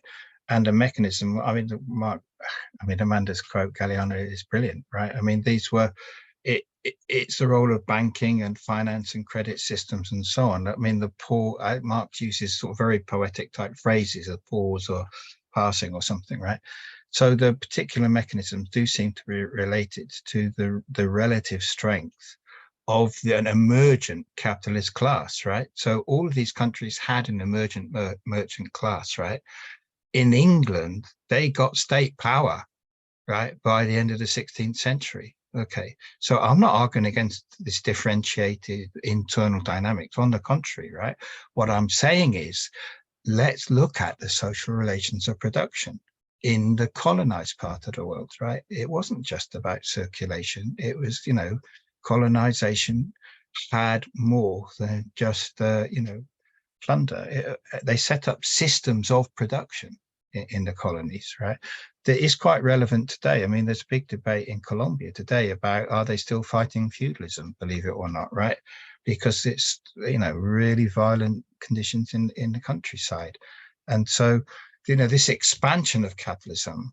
And the mechanism, Amanda's quote, Galeano, is brilliant, right? I mean, these were, it's the role of banking and finance and credit systems and so on. I mean, the poor, Marx uses sort of very poetic type phrases, a pause or passing or something, right? So the particular mechanisms do seem to be related to the relative strength of an emergent capitalist class, right? So all of these countries had an emergent merchant class, right? In England, they got state power, right, by the end of the 16th century. Okay, so I'm not arguing against this differentiated internal dynamics. On the contrary, right? What I'm saying is, let's look at the social relations of production in the colonized part of the world, right? It wasn't just about circulation. It was, colonization had more than just, plunder. They set up systems of production in the colonies, right? That is quite relevant today. I mean, there's a big debate in Colombia today about, are they still fighting feudalism, believe it or not, right? Because it's, really violent conditions in the countryside. And so, this expansion of capitalism,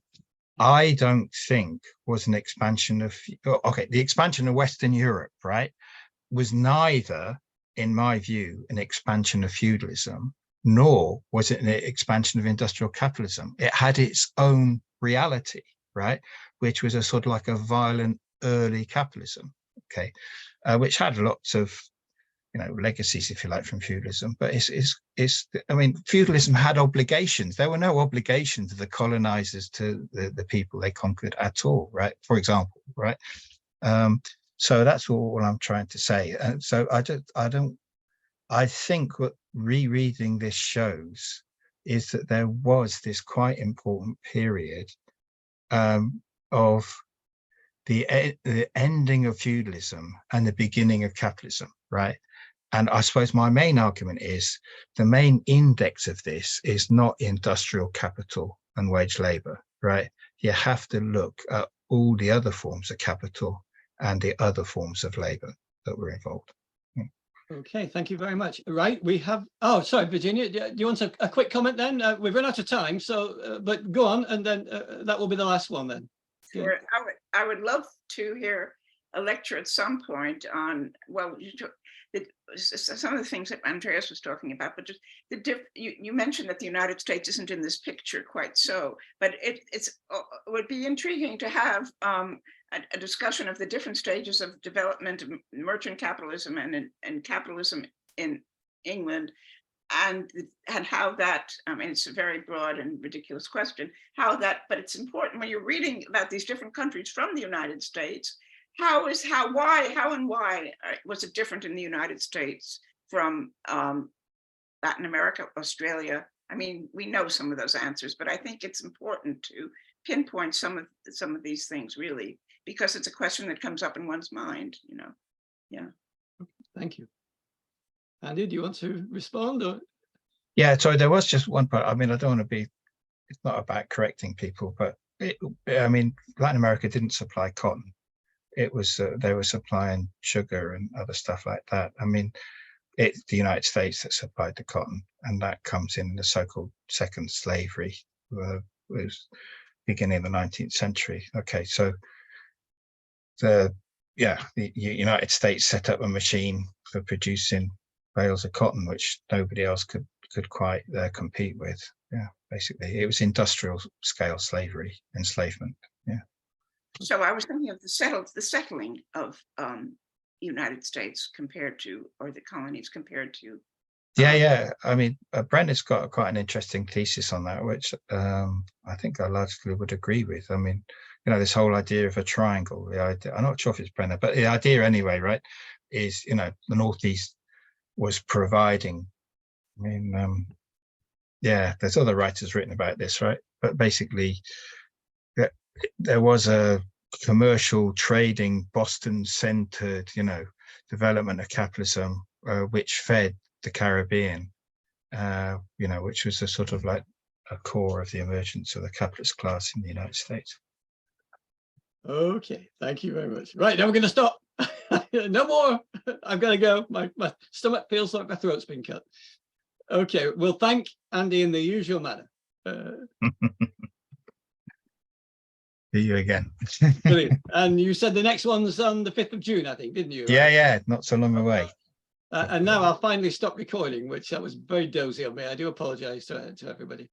I don't think was an expansion of, the expansion of Western Europe, right, was neither, in my view, an expansion of feudalism, nor was it an expansion of industrial capitalism. It had its own reality, right, which was a sort of like a violent early capitalism, okay, which had lots of, legacies, if you like, from feudalism. But feudalism had obligations. There were no obligations of the colonizers to the people they conquered at all, right? For example, right? So that's all I'm trying to say. And so I think what rereading this shows is that there was this quite important period of the ending of feudalism and the beginning of capitalism, right? And I suppose my main argument is the main index of this is not industrial capital and wage labor, right? You have to look at all the other forms of capital and the other forms of labor that were involved. Okay, thank you very much. Right, we have, oh, sorry, Virginia, do you want a quick comment then? We've run out of time, so, but go on, and then that will be the last one then. Sure. I would love to hear a lecture at some point on, well, some of the things that Andreas was talking about, but just you mentioned that the United States isn't in this picture quite so, but it would be intriguing to have a discussion of the different stages of development of merchant capitalism and capitalism in England, and how that, I mean, it's a very broad and ridiculous question, but it's important when you're reading about these different countries from the United States, how and why was it different in the United States from Latin America, Australia? I mean, we know some of those answers, but I think it's important to pinpoint some of these things really, because it's a question that comes up in one's mind, Yeah. Thank you. Andy, do you want to respond? Or? Yeah, sorry, there was just one part. I mean, I don't want to be, it's not about correcting people, but Latin America didn't supply cotton. it was they were supplying sugar and other stuff like that. I mean, it's the United States that supplied the cotton, and that comes in the so-called second slavery, was beginning of the 19th century. Okay, so the United States set up a machine for producing bales of cotton, which nobody else could quite compete with. Yeah, basically, it was industrial scale slavery, enslavement. Yeah. So I was thinking of the settling of United States compared to, or the colonies compared to. Yeah. I mean, Brenner's got quite an interesting thesis on that, which I think I largely would agree with. I mean, you know, this whole idea of a triangle. The idea, I'm not sure if it's Brenner, but the idea anyway, right, is, you know, the Northeast was providing. I mean, yeah, there's other writers written about this, right? But basically, there was a commercial trading, Boston-centered, you know, development of capitalism, which fed the Caribbean, you know, which was a sort of like a core of the emergence of the capitalist class in the United States. Okay, thank you very much. Right, now we're going to stop. No more. I've got to go. My stomach feels like my throat's been cut. Okay, we'll thank Andy in the usual manner. See you again. Brilliant. And you said the next one's on the 5th of June, I think, didn't you? Right? Yeah, not so long away. And now I'll finally stop recording, which that was very dozy of me. I do apologize to everybody.